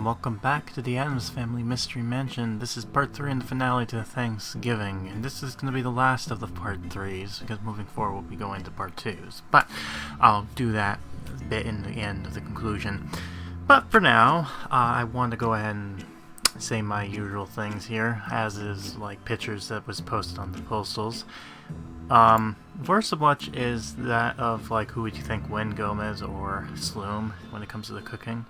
and welcome back to the Addams Family Mystery Mansion. This is part 3 and the finale to Thanksgiving, and this is going to be the last of the part 3s, because moving forward we'll be going to part 2s. But I'll do that a bit in the end of the conclusion. But for now, I want to go ahead and say my usual things here, as is like pictures that was posted on the postals. First of which is that of like who would you think win, Gomez or Sloom when it comes to the cooking,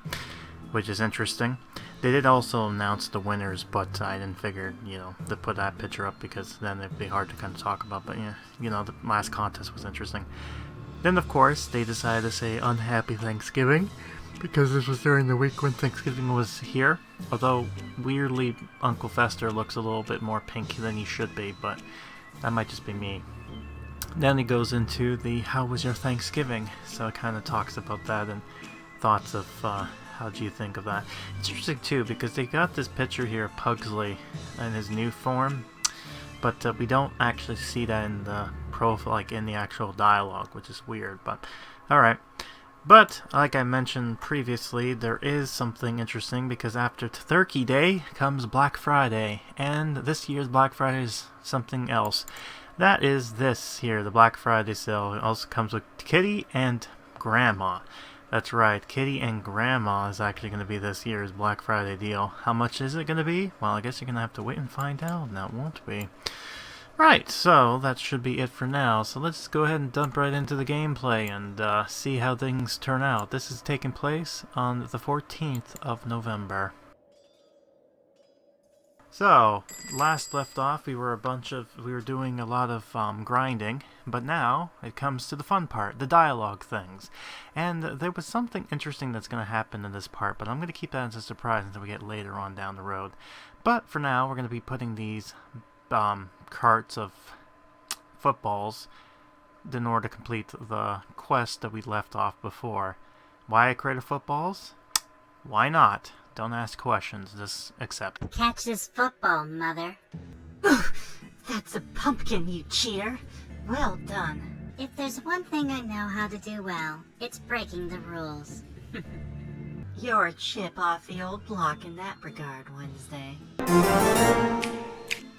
which is interesting. They did also announce the winners, but I didn't figure, to put that picture up because then it'd be hard to kind of talk about. But yeah, the last contest was interesting. Then of course they decided to say unhappy Thanksgiving because this was during the week when Thanksgiving was here. Although weirdly Uncle Fester looks a little bit more pink than he should be, but that might just be me. Then he goes into the how was your Thanksgiving, so it kind of talks about that and thoughts of how do you think of that. It's interesting too because they got this picture here of Pugsley in his new form, but we don't actually see that in the profile, like in the actual dialogue, which is weird, but alright. But, like I mentioned previously, there is something interesting because after Turkey Day comes Black Friday, and this year's Black Friday is something else. That is this here, the Black Friday sale. It also comes with Kitty and Grandma. That's right, Kitty and Grandma is actually going to be this year's Black Friday deal. How much is it going to be? Well, I guess you're going to have to wait and find out, and that won't be. Right, so that should be it for now. So let's go ahead and dump right into the gameplay and see how things turn out. This is taking place on the 14th of November. So, last left off, we were doing a lot of grinding, but now it comes to the fun part, the dialogue things. And there was something interesting that's going to happen in this part, but I'm going to keep that as a surprise until we get later on down the road. But for now, we're going to be putting these carts of footballs in order to complete the quest that we left off before. Why a crate of footballs? Why not? Don't ask questions, just accept. Catch this football, Mother. That's a pumpkin, you cheater. Well done. If there's one thing I know how to do well, it's breaking the rules. You're a chip off the old block in that regard, Wednesday.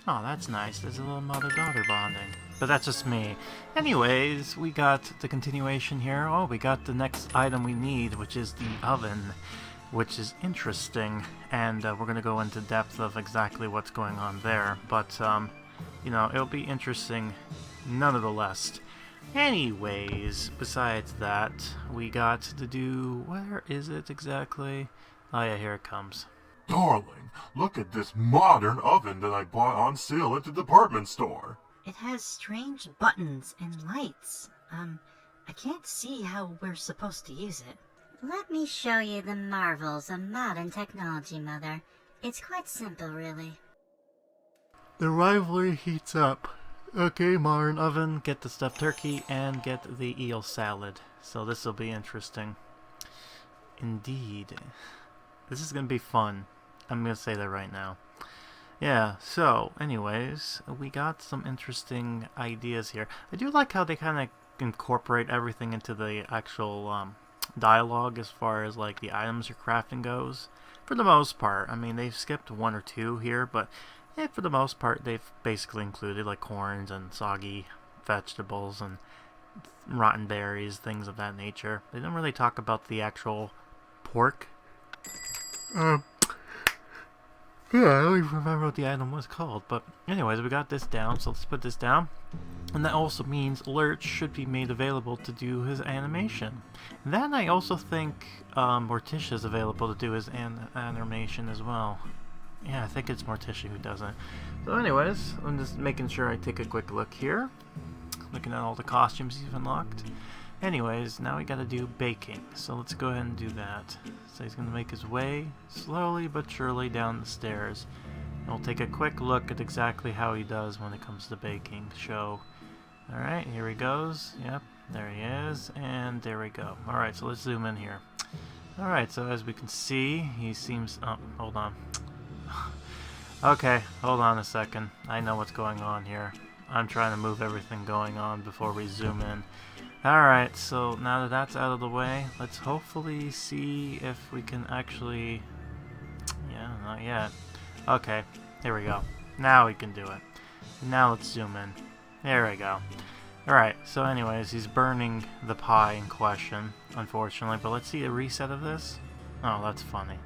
Oh, that's nice. There's a little mother-daughter bonding. But that's just me. Anyways, we got the continuation here. Oh, we got the next item we need, which is the oven, which is interesting. And we're going to go into depth of exactly what's going on there. But, it'll be interesting nonetheless. Anyways, besides that, we got to do... Where is it exactly? Oh yeah, here it comes. Darling, look at this modern oven that I bought on sale at the department store. It has strange buttons and lights. I can't see how we're supposed to use it. Let me show you the marvels of modern technology, Mother. It's quite simple, really. The rivalry heats up. Okay, modern oven, get the stuffed turkey, and get the eel salad. So this will be interesting. Indeed. This is going to be fun. I'm going to say that right now. Yeah, so, anyways, we got some interesting ideas here. I do like how they kind of incorporate everything into the actual dialogue as far as, like, the items you're crafting goes. For the most part. I mean, they've skipped one or two here, but for the most part, they've basically included, like, corns and soggy vegetables and rotten berries, things of that nature. They didn't really talk about the actual pork. Yeah, I don't even remember what the item was called, but anyways, we got this down, so let's put this down. And that also means Lurch should be made available to do his animation. And then I also think Mortisha is available to do his animation as well. Yeah, I think it's Mortisha who does it. So anyways, I'm just making sure I take a quick look here. Looking at all the costumes he's unlocked. Anyways, now we gotta do baking, so let's go ahead and do that. So he's gonna make his way slowly but surely down the stairs. And we'll take a quick look at exactly how he does when it comes to baking. Alright, here he goes. Yep, there he is, and there we go. Alright, so let's zoom in here. Alright, so as we can see, he seems... Oh, hold on. Okay, hold on a second. I know what's going on here. I'm trying to move everything going on before we zoom in. Alright, so now that that's out of the way, let's hopefully see if we can actually Not yet. Okay, here we go. Now we can do it. Now let's zoom in. There we go. Alright, so anyways, he's burning the pie in question, unfortunately. But let's see a reset of this. Oh, that's funny.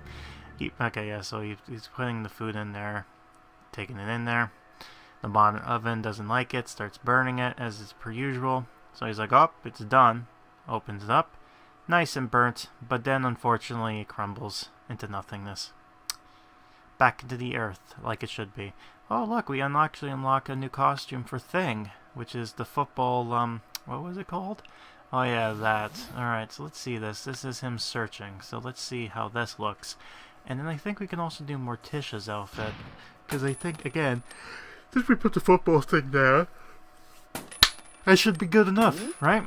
Okay, yeah, so he's putting the food in there, taking it in there. The modern oven doesn't like it, starts burning it as is per usual. So he's like, oh, it's done. Opens it up. Nice and burnt, but then unfortunately it crumbles into nothingness. Back into the earth, like it should be. Oh, look, we actually unlock a new costume for Thing, which is the football, what was it called? Oh yeah, that. Alright, so let's see this. This is him searching, so let's see how this looks. And then I think we can also do Mortisha's outfit, because I think, again, since we put the football thing there, that should be good enough, right?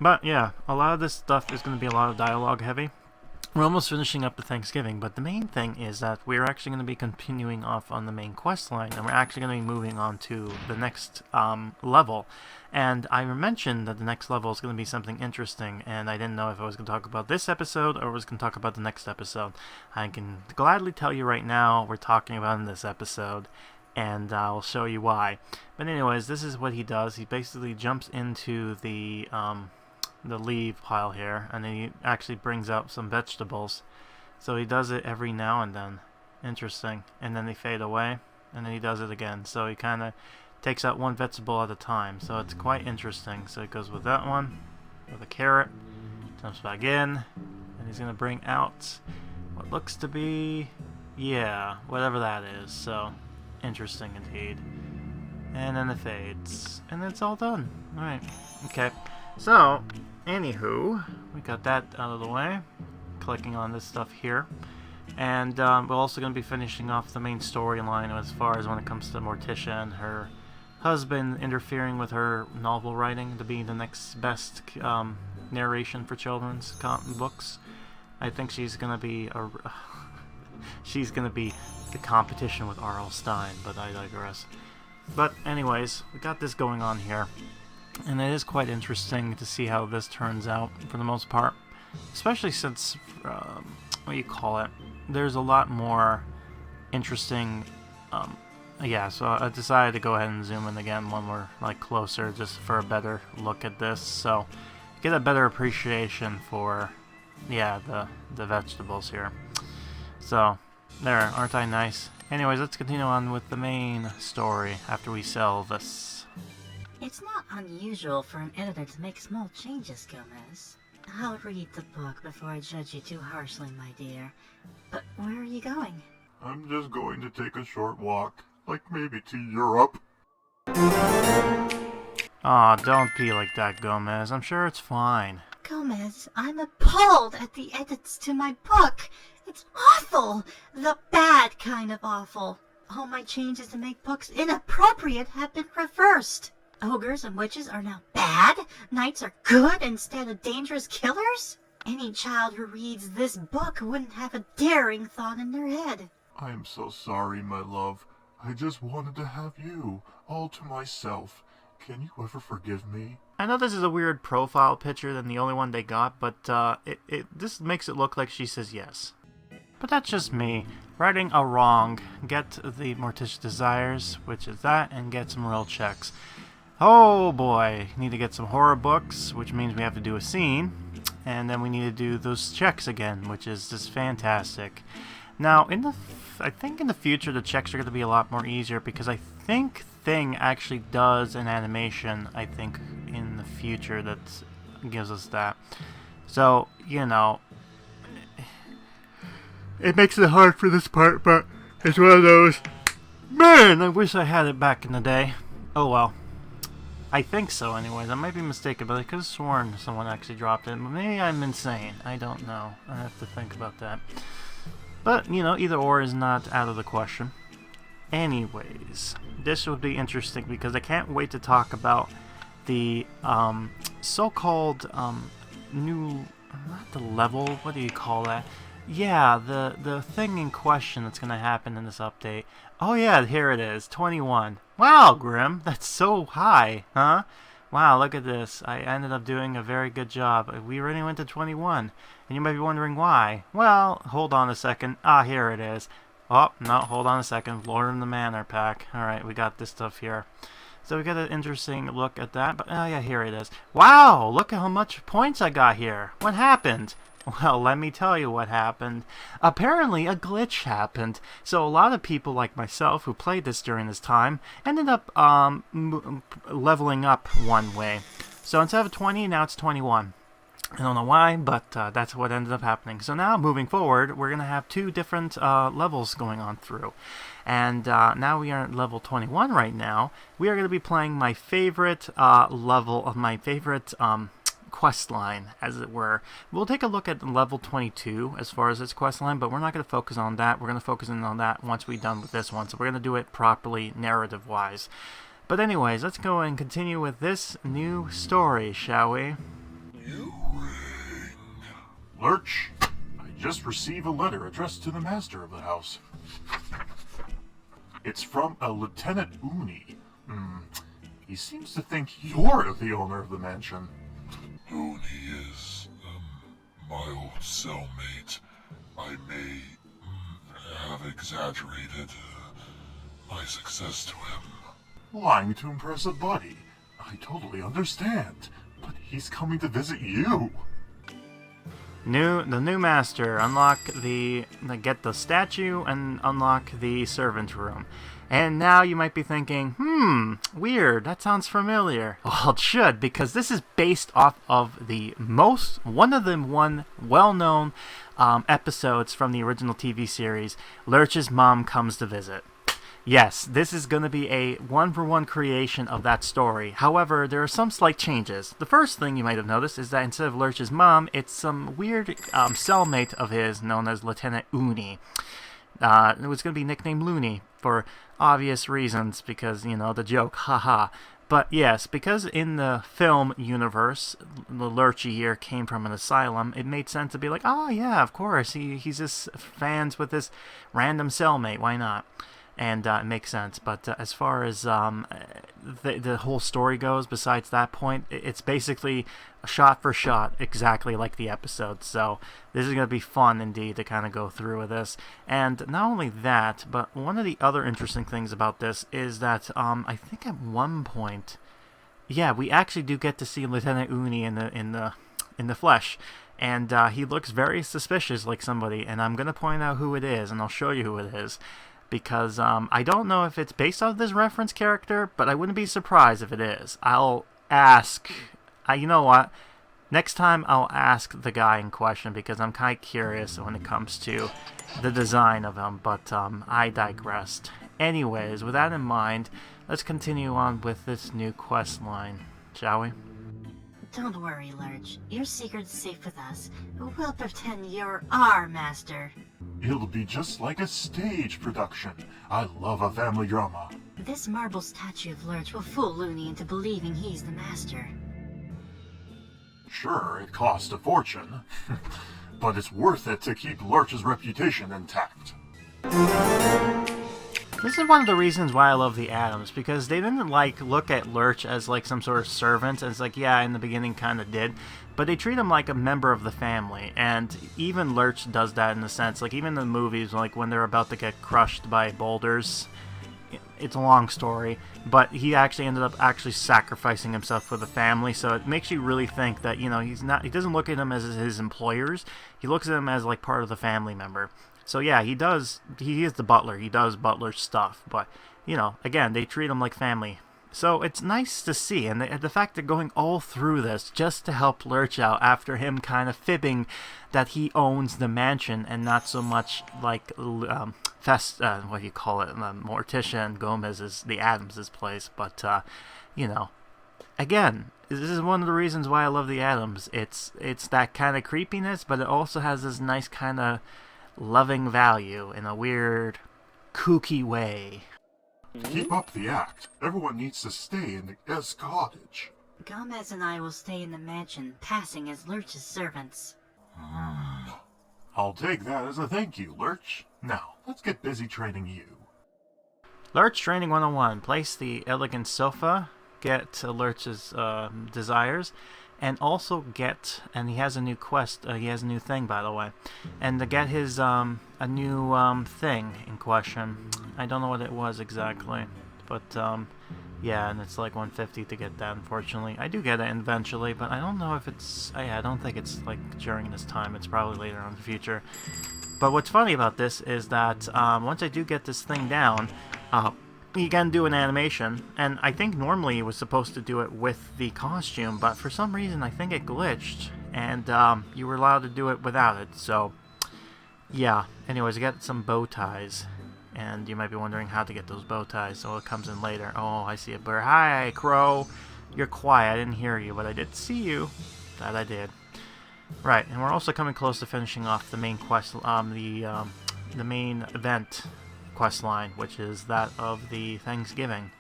But yeah, a lot of this stuff is going to be a lot of dialogue heavy. We're almost finishing up the Thanksgiving, but the main thing is that we're actually going to be continuing off on the main quest line, and we're actually going to be moving on to the next level. And I mentioned that the next level is going to be something interesting, and I didn't know if I was going to talk about this episode or was going to talk about the next episode. I can gladly tell you right now we're talking about in this episode, and I'll show you why. But anyways, this is what he does. He basically jumps into the leaf pile here, and then he actually brings out some vegetables. So he does it every now and then. Interesting. And then they fade away, and then he does it again. So he kind of takes out one vegetable at a time. So it's quite interesting. So he goes with that one, with a carrot, jumps back in, and he's going to bring out what looks to be, yeah, whatever that is. So interesting indeed. And then it fades, and it's all done. Alright, okay. So, anywho, we got that out of the way. Clicking on this stuff here. And we're also going to be finishing off the main storyline as far as when it comes to Mortisha and her husband interfering with her novel writing to be the next best narration for children's books. I think she's going to be she's going to be the competition with R.L. Stine, but I digress. But anyways, we got this going on here. And it is quite interesting to see how this turns out for the most part. Especially since, what do you call it? There's a lot more interesting, yeah, so I decided to go ahead and zoom in again when we're like closer just for a better look at this. So, get a better appreciation for, yeah, the vegetables here. So, there, aren't I nice? Anyways, let's continue on with the main story after we sell this. It's not unusual for an editor to make small changes, Gomez. I'll read the book before I judge you too harshly, my dear. But where are you going? I'm just going to take a short walk, like maybe to Europe. Aw, don't be like that, Gomez. I'm sure it's fine. Gomez, I'm appalled at the edits to my book. It's awful. The bad kind of awful. All my changes to make books inappropriate have been reversed. Ogres and witches are now bad? Knights are good instead of dangerous killers? Any child who reads this book wouldn't have a daring thought in their head. I am so sorry, my love. I just wanted to have you, all to myself. Can you ever forgive me? I know this is a weird profile picture than the only one they got, but this makes it look like she says yes. But that's just me. Righting a wrong. Get the Mortisha desires, which is that, and get some real checks. Oh boy, need to get some horror books, which means we have to do a scene, and then we need to do those checks again, which is just fantastic. Now, I think in the future the checks are going to be a lot more easier, because I think Thing actually does an animation, I think, in the future that gives us that. So, you know, it makes it hard for this part, but it's one of those, man, I wish I had it back in the day. Oh well. I think so anyways. I might be mistaken, but I could have sworn someone actually dropped it. But maybe I'm insane. I don't know. I have to think about that. But, you know, either or is not out of the question. Anyways, this would be interesting because I can't wait to talk about the so-called new, not the level, what do you call that? Yeah, the thing in question that's going to happen in this update. Oh yeah, here it is, 21. Wow, Grim, that's so high, huh? Wow, look at this. I ended up doing a very good job. We already went to 21. And you might be wondering why. Well, hold on a second. Ah, here it is. Oh, no, hold on a second. Lord of the Manor pack. Alright, we got this stuff here. So we got an interesting look at that. But, oh yeah, here it is. Wow, look at how much points I got here. What happened? Well, let me tell you what happened. Apparently, a glitch happened. So a lot of people like myself who played this during this time ended up leveling up one way. So instead of 20, now it's 21. I don't know why, but that's what ended up happening. So now, moving forward, we're going to have two different levels going on through. And now we are at level 21 right now. We are going to be playing my favorite level of my favorite quest line, as it were. We'll take a look at level 22 as far as its quest line, but we're not going to focus on that. We're going to focus in on that once we're done with this one. So we're going to do it properly, narrative-wise. But anyways, let's go and continue with this new story, shall we? Lurch, I just received a letter addressed to the master of the house. It's from a Lieutenant Uni. He seems to think you're the owner of the mansion. Uni is, my old cellmate. I may have exaggerated my success to him. Lying to impress a buddy. I totally understand. But he's coming to visit you. The new master. Get the statue and unlock the servant room. And now you might be thinking, weird, that sounds familiar. Well, it should, because this is based off of one of the well-known episodes from the original TV series, Lurch's Mom Comes to Visit. Yes, this is going to be a one-for-one creation of that story. However, there are some slight changes. The first thing you might have noticed is that instead of Lurch's mom, it's some weird cellmate of his known as Lieutenant Uni. It was going to be nicknamed Looney for obvious reasons, because, the joke, haha. But yes, because in the film universe, the Lurchy here came from an asylum, it made sense to be like, oh yeah, of course, he's just fans with this random cellmate, why not? And it makes sense. But as far as the whole story goes, besides that point, it's basically shot for shot, exactly like the episode. So this is going to be fun indeed to kind of go through with this. And not only that, but one of the other interesting things about this is that I think at one point, yeah, we actually do get to see Lieutenant Uni in the flesh. And he looks very suspicious, like somebody. And I'm going to point out who it is, and I'll show you who it is. Because I don't know if it's based off this reference character, but I wouldn't be surprised if it is. I'll ask. You know what? Next time I'll ask the guy in question, because I'm kind of curious when it comes to the design of him. But I digressed. Anyways, with that in mind, let's continue on with this new quest line, shall we? Don't worry, Lurch. Your secret's safe with us. We'll pretend you're our master. It'll be just like a stage production. I love a family drama. This marble statue of Lurch will fool Looney into believing he's the master. Sure, it cost a fortune. But it's worth it to keep Lurch's reputation intact. This is one of the reasons why I love the Addams, because they didn't look at Lurch as some sort of servant. It's yeah, in the beginning kind of did, but they treat him like a member of the family. And even Lurch does that in a sense. Even in the movies, when they're about to get crushed by boulders, it's a long story, but he actually ended up sacrificing himself for the family. So it makes you really think that he doesn't look at them as his employers. He looks at them as part of the family member. So yeah, he is the butler. He does butler stuff, but again, they treat him like family. So it's nice to see, and the fact they're going all through this just to help Lurch out after him kind of fibbing that he owns the mansion and not so much Mortisha and Gomez's, the Addams' place. But again, this is one of the reasons why I love the Addams. It's that kind of creepiness, but it also has this nice kind of loving value in a weird, kooky way. Keep up the act. Everyone needs to stay in the guest cottage. Gomez and I will stay in the mansion, passing as Lurch's servants. I'll take that as a thank you, Lurch. Now, let's get busy training you. Lurch Training 101. Place the elegant sofa, get Lurch's desires, and also get, and he has a new quest, he has a new thing, by the way, and to get his, a new, thing in question. I don't know what it was exactly, but, yeah, and it's like 150 to get that, unfortunately. I do get it eventually, but I don't know if it's, I don't think it's, like, during this time. It's probably later on in the future. But what's funny about this is that, once I do get this thing down, you can do an animation, and I think normally it was supposed to do it with the costume, but for some reason I think it glitched, and, you were allowed to do it without it, so, yeah. Anyways, I got some bow ties. And you might be wondering how to get those bow ties, so it comes in later. Oh, I see a bird. Hi, Crow. You're quiet. I didn't hear you, but I did see you. That I did. Right, and we're also coming close to finishing off the main quest, the main event quest line, which is that of the Thanksgiving.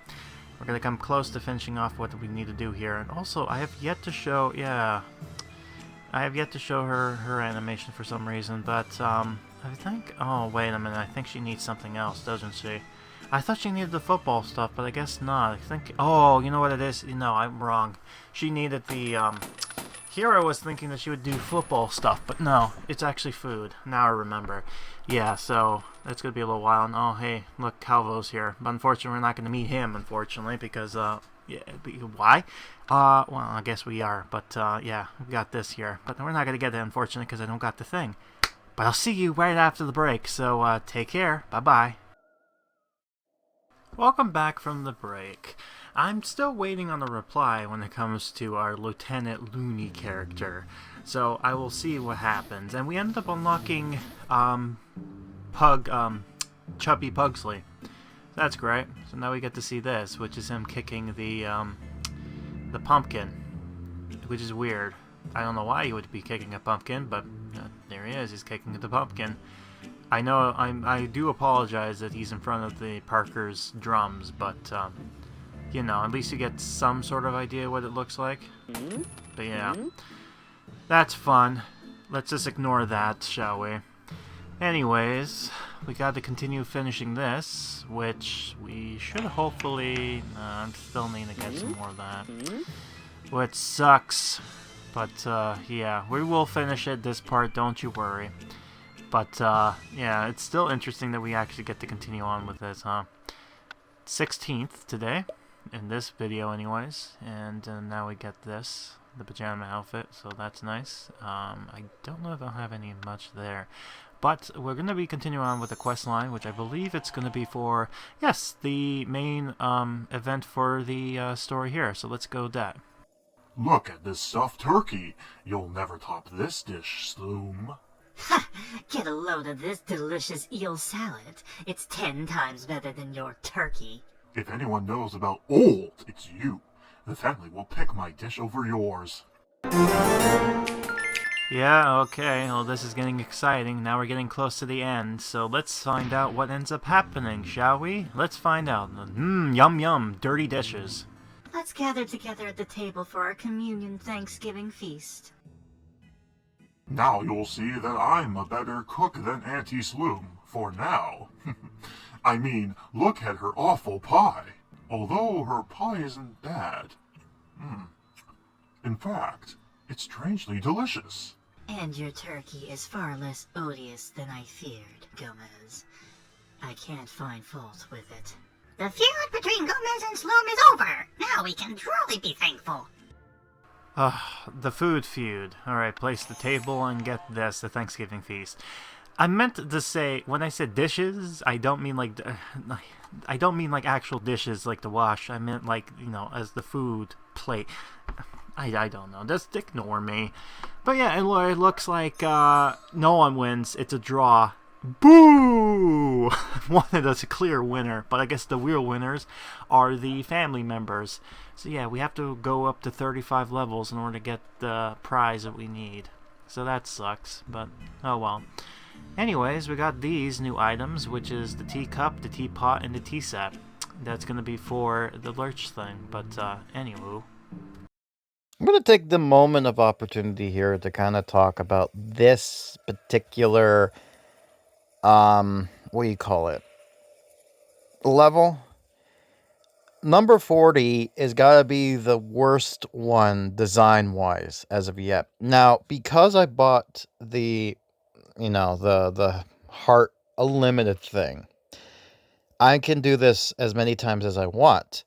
We're gonna come close to finishing off what we need to do here, and also I have yet to show, I have yet to show her animation for some reason, but I think, oh wait a minute, I think she needs something else, doesn't she? I thought she needed the football stuff, but I guess not. I think, oh, you know what it is? No, I'm wrong. She needed the, here I was thinking that she would do football stuff, but no, it's actually food. Now I remember. Yeah, so, that's gonna be a little while, and oh, hey, look, Calvo's here. But unfortunately, we're not gonna meet him, unfortunately, because, yeah, why? Well, I guess we are, but, yeah, we got this here. But we're not gonna get it, unfortunately, because I don't got the thing. But I'll see you right after the break, so take care. Bye-bye. Welcome back from the break. I'm still waiting on a reply when it comes to our Lieutenant Looney character, so I will see what happens. And we ended up unlocking Chubby Pugsley. That's great. So now we get to see this, which is him kicking the pumpkin, which is weird. I don't know why he would be kicking a pumpkin, but there he is. He's kicking the pumpkin. I know I do apologize that he's in front of the Parker's drums, but you know, at least you get some sort of idea what it looks like. But yeah, that's fun. Let's just ignore that, shall we? Anyways, we got to continue finishing this, which we should hopefully. Still need to get some more of that, which sucks. But, yeah, we will finish it, this part, don't you worry. But, yeah, it's still interesting that we actually get to continue on with this, huh? 16th today, in this video anyways, and now we get this, the pajama outfit, so that's nice. I don't know if I'll have any much there. But we're going to be continuing on with the quest line, which I believe it's going to be for, yes, the main, event for the, story here, so let's go with that. Look at this stuffed turkey. You'll never top this dish, Sloom. Ha! Get a load of this delicious eel salad. It's 10 times better than your turkey. If anyone knows about old, it's you. The family will pick my dish over yours. Yeah, okay, well this is getting exciting. Now we're getting close to the end, so let's find out what ends up happening, shall we? Let's find out. Yum yum, dirty dishes. Let's gather together at the table for our communion Thanksgiving feast. Now you'll see that I'm a better cook than Auntie Sloom, for now. I mean, look at her awful pie. Although her pie isn't bad. In fact, it's strangely delicious. And your turkey is far less odious than I feared, Gomez. I can't find fault with it. The feud between Gomez and Sloom is over. Now we can truly be thankful. The food feud. Alright, place the table and get this, the Thanksgiving feast. I meant to say, when I said dishes, I don't mean like actual dishes like to wash. I meant like, you know, as the food plate. I don't know. Just ignore me. But yeah, it looks like no one wins. It's a draw. Boo! Wanted us a clear winner, but I guess the real winners are the family members. So yeah, we have to go up to 35 levels in order to get the prize that we need. So that sucks, but oh well. Anyways, we got these new items, which is the teacup, the teapot, and the tea set. That's gonna be for the Lurch thing, but anywho. I'm going to take the moment of opportunity here to kind of talk about this particular, what do you call it, level. number 40 is gotta be the worst one design-wise as of yet. Now, because I bought the, the Heart Unlimited thing, I can do this as many times as I want.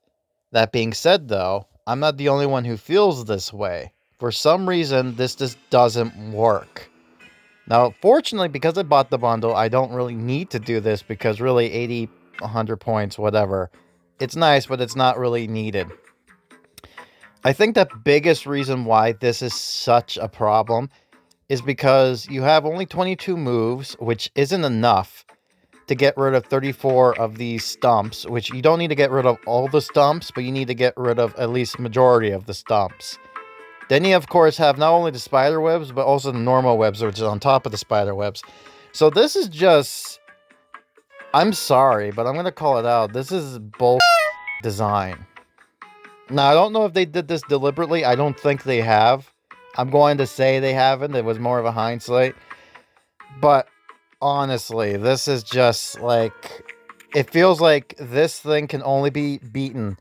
That being said, though, I'm not the only one who feels this way. For some reason, this just doesn't work. Now, fortunately, because I bought the bundle, I don't really need to do this because really 80, 100 points, whatever. It's nice, but it's not really needed. I think the biggest reason why this is such a problem is because you have only 22 moves, which isn't enough to get rid of 34 of these stumps, which you don't need to get rid of all the stumps, but you need to get rid of at least majority of the stumps. Then you, of course, have not only the spider webs, but also the normal webs, which is on top of the spider webs. So this is just... I'm sorry, but I'm going to call it out. This is bull design. Now, I don't know if they did this deliberately. I don't think they have. I'm going to say they haven't. It was more of a hindsight. But honestly, this is just like... It feels like this thing can only be beaten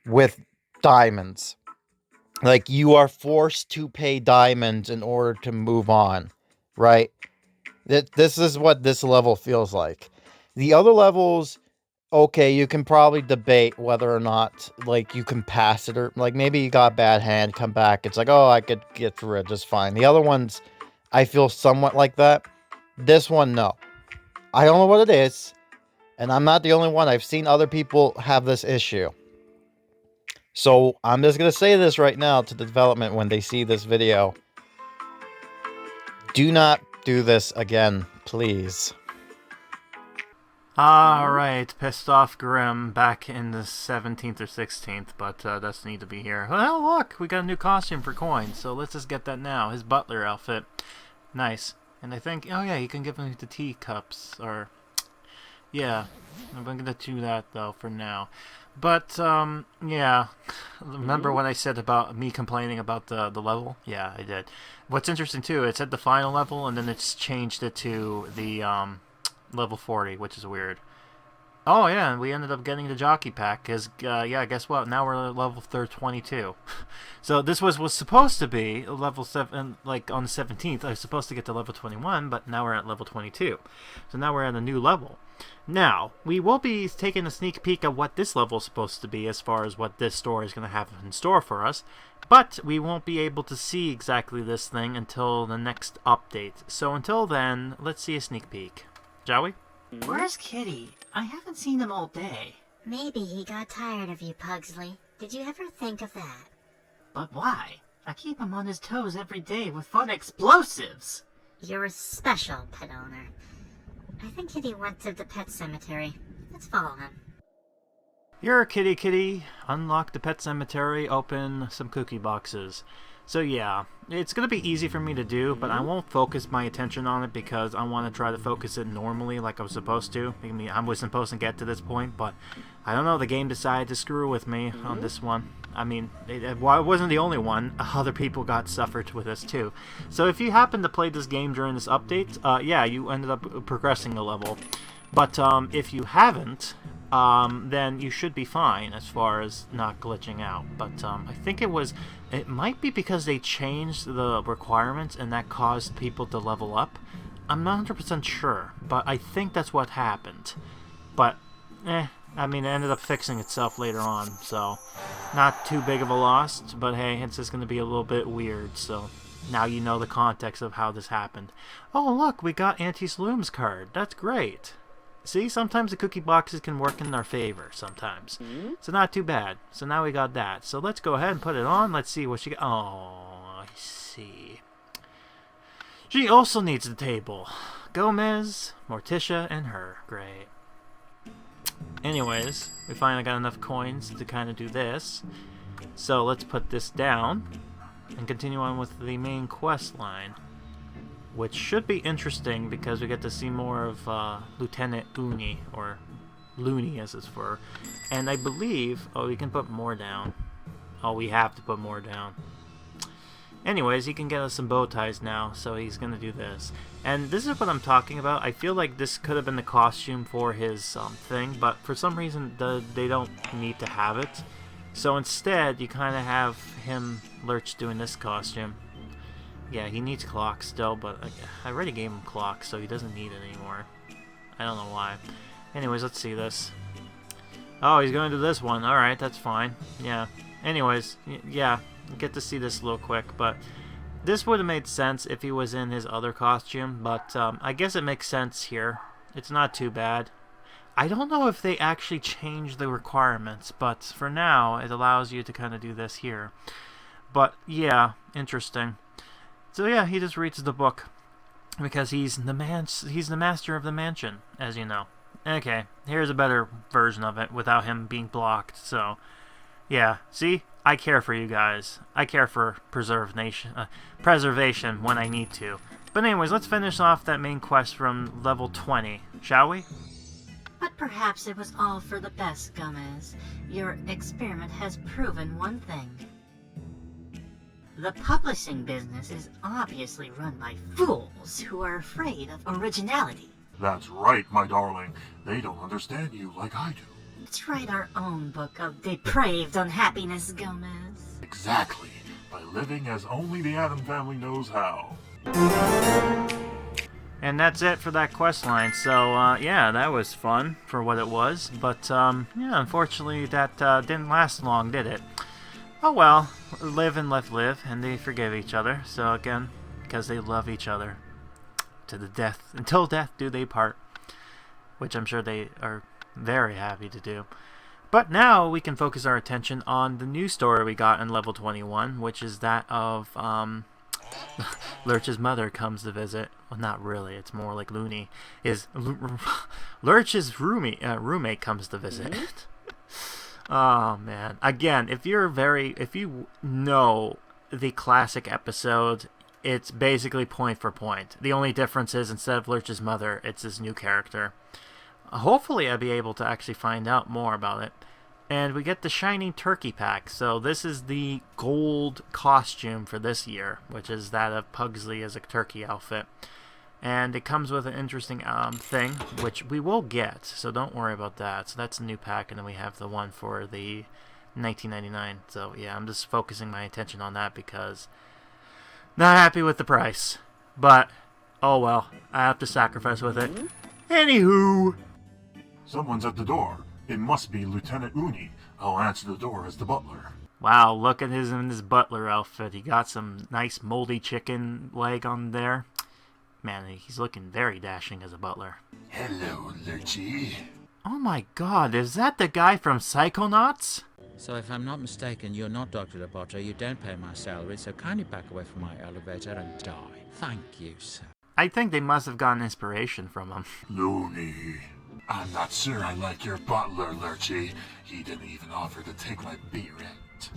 with diamonds. Like, you are forced to pay diamonds in order to move on, right? This is what this level feels like. The other levels, okay, you can probably debate whether or not, like, you can pass it, or, like, maybe you got a bad hand, come back, it's like, oh, I could get through it just fine. The other ones, I feel somewhat like that. This one, no. I don't know what it is, and I'm not the only one. I've seen other people have this issue. So, I'm just going to say this right now to the development when they see this video. Do not do this again, please. Alright, pissed off Grim back in the 17th or 16th, but doesn't need to be here. Well, look, we got a new costume for coins, so let's just get that now. His butler outfit. Nice. And I think, oh yeah, you can give him the teacups, or... Yeah, I'm going to do that, though, for now. But, yeah, remember what I said about me complaining about the level? Yeah, I did. What's interesting, too, it said the final level, and then it's changed it to the, level 40, which is weird. Oh, yeah, and we ended up getting the jockey pack, because, yeah, guess what? Now we're at level 22. So this was supposed to be level 7, like, on the 17th. I was supposed to get to level 21, but now we're at level 22. So now we're at a new level. Now, we will be taking a sneak peek of what this level is supposed to be as far as what this story is going to have in store for us, but we won't be able to see exactly this thing until the next update. So until then, let's see a sneak peek. Shall we? Where's Kitty? I haven't seen him all day. Maybe he got tired of you, Pugsley. Did you ever think of that? But why? I keep him on his toes every day with fun explosives. You're a special pet owner. I think Kitty went to the pet cemetery. Let's follow him. You're a kitty. Unlock the pet cemetery, open some cookie boxes. So yeah, it's going to be easy for me to do, but I won't focus my attention on it because I want to try to focus it normally like I was supposed to. I mean, I was supposed to get to this point, but I don't know, the game decided to screw with me on this one. I mean, it wasn't the only one. Other people got suffered with this too. So if you happen to play this game during this update, yeah, you ended up progressing a level. But if you haven't, then you should be fine as far as not glitching out. But I think it might be because they changed the requirements and that caused people to level up. I'm not 100% sure, but I think that's what happened. But, I mean, it ended up fixing itself later on, so not too big of a loss, but hey, it's just going to be a little bit weird, so now you know the context of how this happened. Oh, look, we got Auntie Sloom's card. That's great. See, sometimes the cookie boxes can work in our favor, sometimes. So not too bad. So now we got that. So let's go ahead and put it on. Let's see what she got. Oh, I see. She also needs the table. Gomez, Mortisha, and her. Great. Anyways, we finally got enough coins to kind of do this. So let's put this down and continue on with the main quest line, which should be interesting because we get to see more of Lieutenant Uni, or Looney as it's for. And I believe, oh, we can put more down. Oh, we have to put more down. Anyways, he can get us some bow ties now, so he's gonna do this. And this is what I'm talking about. I feel like this could have been the costume for his thing, but for some reason they don't need to have it. So instead, you kind of have him, Lurch, doing this costume. Yeah, he needs clocks still, but I already gave him clocks, so he doesn't need it anymore. I don't know why. Anyways, let's see this. Oh, he's going to do this one. Alright, that's fine. Yeah. Anyways, yeah, get to see this real quick, but this would have made sense if he was in his other costume, but I guess it makes sense here. It's not too bad. I don't know if they actually changed the requirements, but for now, it allows you to kind of do this here. But, yeah, interesting. So, yeah, he just reads the book, because he's the master of the mansion, as you know. Okay, here's a better version of it, without him being blocked, so... Yeah, see? I care for you guys. I care for preservation when I need to. But anyways, let's finish off that main quest from level 20, shall we? But perhaps it was all for the best, Gomez. Your experiment has proven one thing. The publishing business is obviously run by fools who are afraid of originality. That's right, my darling. They don't understand you like I do. Let's write our own book of depraved unhappiness, Gomez. Exactly. By living as only the Addams family knows how. And that's it for that quest line. So, yeah, that was fun for what it was. But, yeah, unfortunately, that didn't last long, did it? Oh well, live and let live, and they forgive each other. So, again, because they love each other. To the death, until death do they part. Which I'm sure they are very happy to do. But now we can focus our attention on the new story we got in level 21, which is that of Lurch's mother comes to visit. Well, not really. It's more like Looney. Lurch's roommate comes to visit. Oh man! Again, if you know the classic episode, it's basically point for point. The only difference is instead of Lurch's mother, it's this new character. Hopefully I'll be able to actually find out more about it. And we get the shiny turkey pack. So this is the gold costume for this year, which is that of Pugsley as a turkey outfit. And it comes with an interesting thing, which we will get, so don't worry about that. So that's a new pack, and then we have the one for the 1999. So yeah, I'm just focusing my attention on that because not happy with the price. But, oh well, I have to sacrifice with it. Anywho... Someone's at the door. It must be Lieutenant Uni. I'll answer the door as the butler. Wow, look at his butler outfit. He got some nice moldy chicken leg on there. Man, he's looking very dashing as a butler. Hello, Lurchy. Oh my god, is that the guy from Psychonauts? So if I'm not mistaken, you're not Dr. Roboto. You don't pay my salary, so kindly back away from my elevator and die. Thank you, sir. I think they must have gotten inspiration from him. Looney. I'm not sure I like your butler, Lurchy. He didn't even offer to take my beer rent.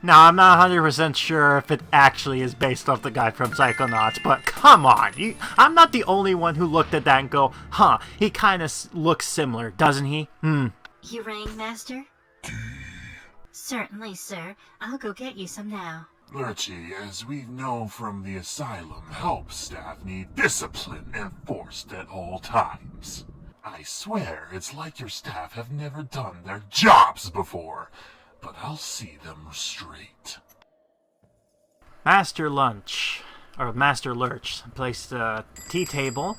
Now, I'm not 100% sure if it actually is based off the guy from Psychonauts, but come on. I'm not the only one who looked at that and go, huh, he kind of looks similar, doesn't he? You rang, Master? Certainly, sir. I'll go get you some now. Lurchy, as we know from the asylum, help staff need discipline enforced at all times. I swear it's like your staff have never done their jobs before, but I'll see them straight. Master Lurch place the tea table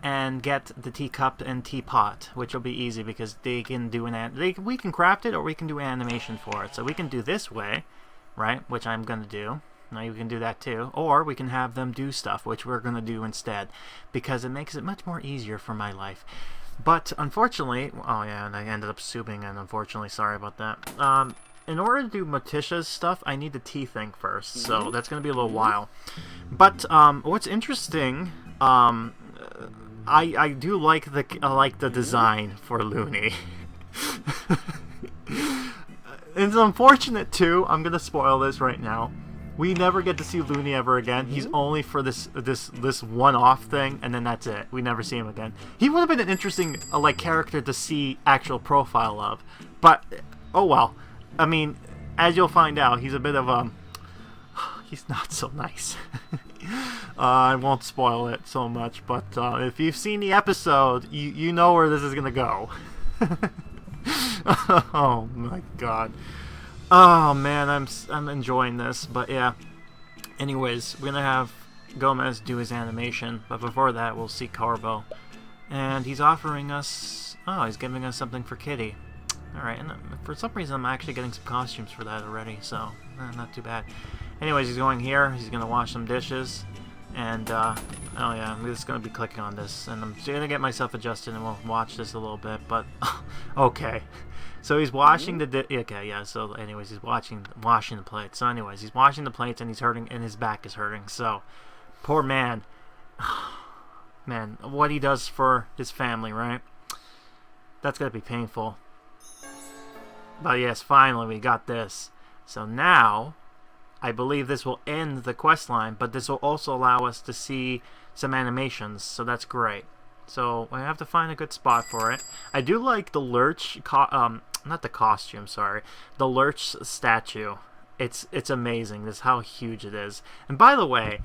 and get the teacup and teapot, which will be easy because they can do we can craft it or we can do animation for it. So we can do this way, right, which I'm going to do. Now you can do that too. Or we can have them do stuff, which we're going to do instead, because it makes it much more easier for my life. But unfortunately, oh yeah, and I ended up subing, and unfortunately, sorry about that. In order to do Mortisha's stuff, I need the tea thing first, so that's going to be a little while. But what's interesting, I do like the design for Looney. It's unfortunate too. I'm gonna spoil this right now. We never get to see Looney ever again. He's only for this one-off thing, and then that's it. We never see him again. He would have been an interesting character to see actual profile of, but oh well. I mean, as you'll find out, he's a bit of he's not so nice. I won't spoil it so much, but if you've seen the episode, you know where this is gonna go. Oh my god. Oh man, I'm enjoying this, but yeah. Anyways, we're gonna have Gomez do his animation, but before that, we'll see Carbo, and he's offering us. Oh, he's giving us something for Kitty. All right, and for some reason, I'm actually getting some costumes for that already, so not too bad. Anyways, he's going here. He's gonna wash some dishes, and oh yeah, I'm just gonna be clicking on this, and I'm gonna get myself adjusted, and we'll watch this a little bit. But okay. So he's washing the okay, yeah. So anyways, he's washing the plates. So anyways, he's washing the plates and he's hurting, and his back is hurting. So poor man, man, what he does for his family, right? That's gonna be painful. But yes, finally we got this. So now, I believe this will end the quest line, but this will also allow us to see some animations. So that's great. So I have to find a good spot for it. I do like the Lurch, not the costume, sorry, the Lurch statue. It's amazing. This is how huge it is. And by the way,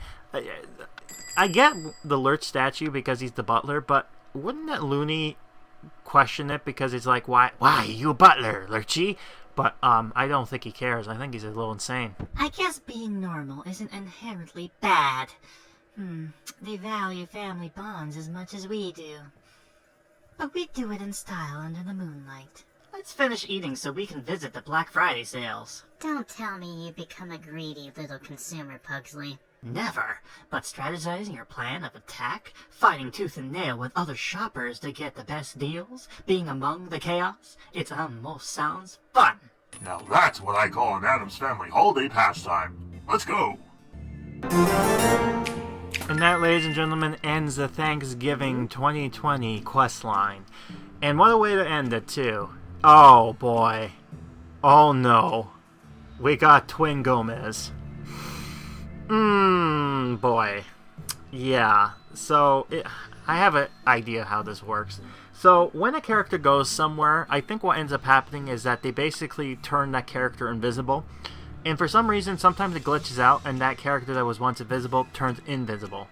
I get the Lurch statue because he's the butler, but wouldn't that loony question it because it's like, why are you a butler, Lurchy? But I don't think he cares. I think he's a little insane. I guess being normal isn't inherently bad. They value family bonds as much as we do. But we do it in style under the moonlight. Let's finish eating so we can visit the Black Friday sales. Don't tell me you become a greedy little consumer, Pugsley. Never. But strategizing your plan of attack, fighting tooth and nail with other shoppers to get the best deals, being among the chaos, it almost sounds fun. Now that's what I call an Addams Family holiday pastime. Let's go. And that, ladies and gentlemen, ends the Thanksgiving 2020 questline. And what a way to end it, too. Oh, boy. Oh, no. We got Twin Gomez. Boy. Yeah. So, I have an idea how this works. So, when a character goes somewhere, I think what ends up happening is that they basically turn that character invisible. And for some reason, sometimes it glitches out, and that character that was once invisible turns invisible.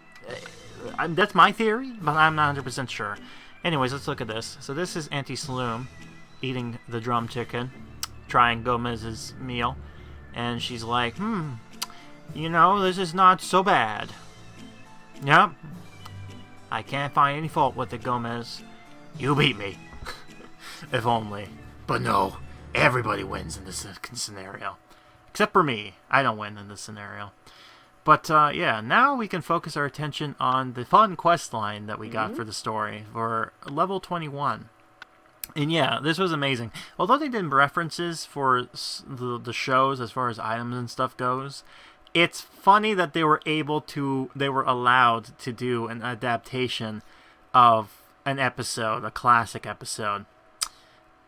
That's my theory, but I'm not 100% sure. Anyways, let's look at this. So this is Auntie Saloom eating the drum chicken, trying Gomez's meal. And she's like, you know, this is not so bad. Yep. I can't find any fault with it, Gomez. You beat me. If only. But no, everybody wins in this scenario. Except for me. I don't win in this scenario. But, yeah, now we can focus our attention on the fun quest line that we got for the story for level 21. And yeah, this was amazing. Although they did references for the shows as far as items and stuff goes, it's funny that they were allowed to do an adaptation of an episode, a classic episode.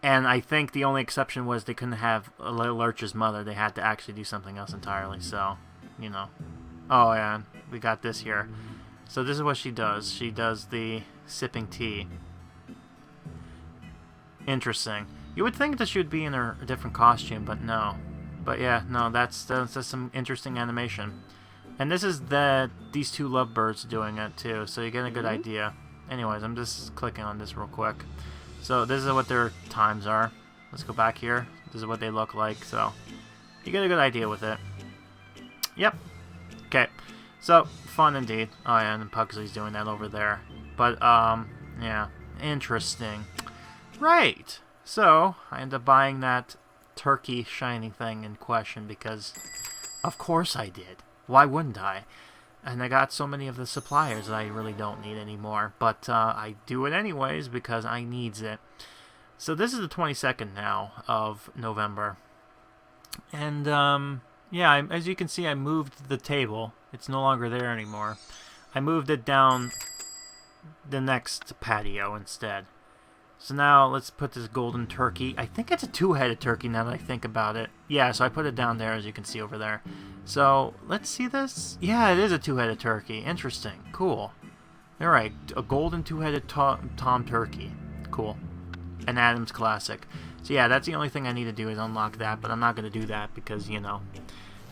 And I think the only exception was they couldn't have Lurch's mother. They had to actually do something else entirely. So, you know. Oh, yeah. We got this here. So this is what she does. She does the sipping tea. Interesting. You would think that she would be in a different costume, but no. But yeah, no, that's some interesting animation. And this is these two lovebirds doing it, too. So you get a good idea. Anyways, I'm just clicking on this real quick. So this is what their times are. Let's go back here. This is what they look like. So you get a good idea with it. Yep. Okay. So fun indeed. Oh yeah, and Pugsley's doing that over there. But yeah, interesting. Right. So I end up buying that turkey shiny thing in question because, of course I did. Why wouldn't I? And I got so many of the suppliers that I really don't need anymore. But I do it anyways because I needs it. So this is the 22nd now of November. And yeah, as you can see, I moved the table. It's no longer there anymore. I moved it down the next patio instead. So now let's put this golden turkey. I think it's a two-headed turkey now that I think about it. Yeah, so I put it down there as you can see over there. So let's see this. Yeah, it is a two-headed turkey. Interesting. Cool. Alright, a golden two-headed tom turkey. Cool. An Addams classic. So yeah, that's the only thing I need to do is unlock that, but I'm not going to do that because, you know,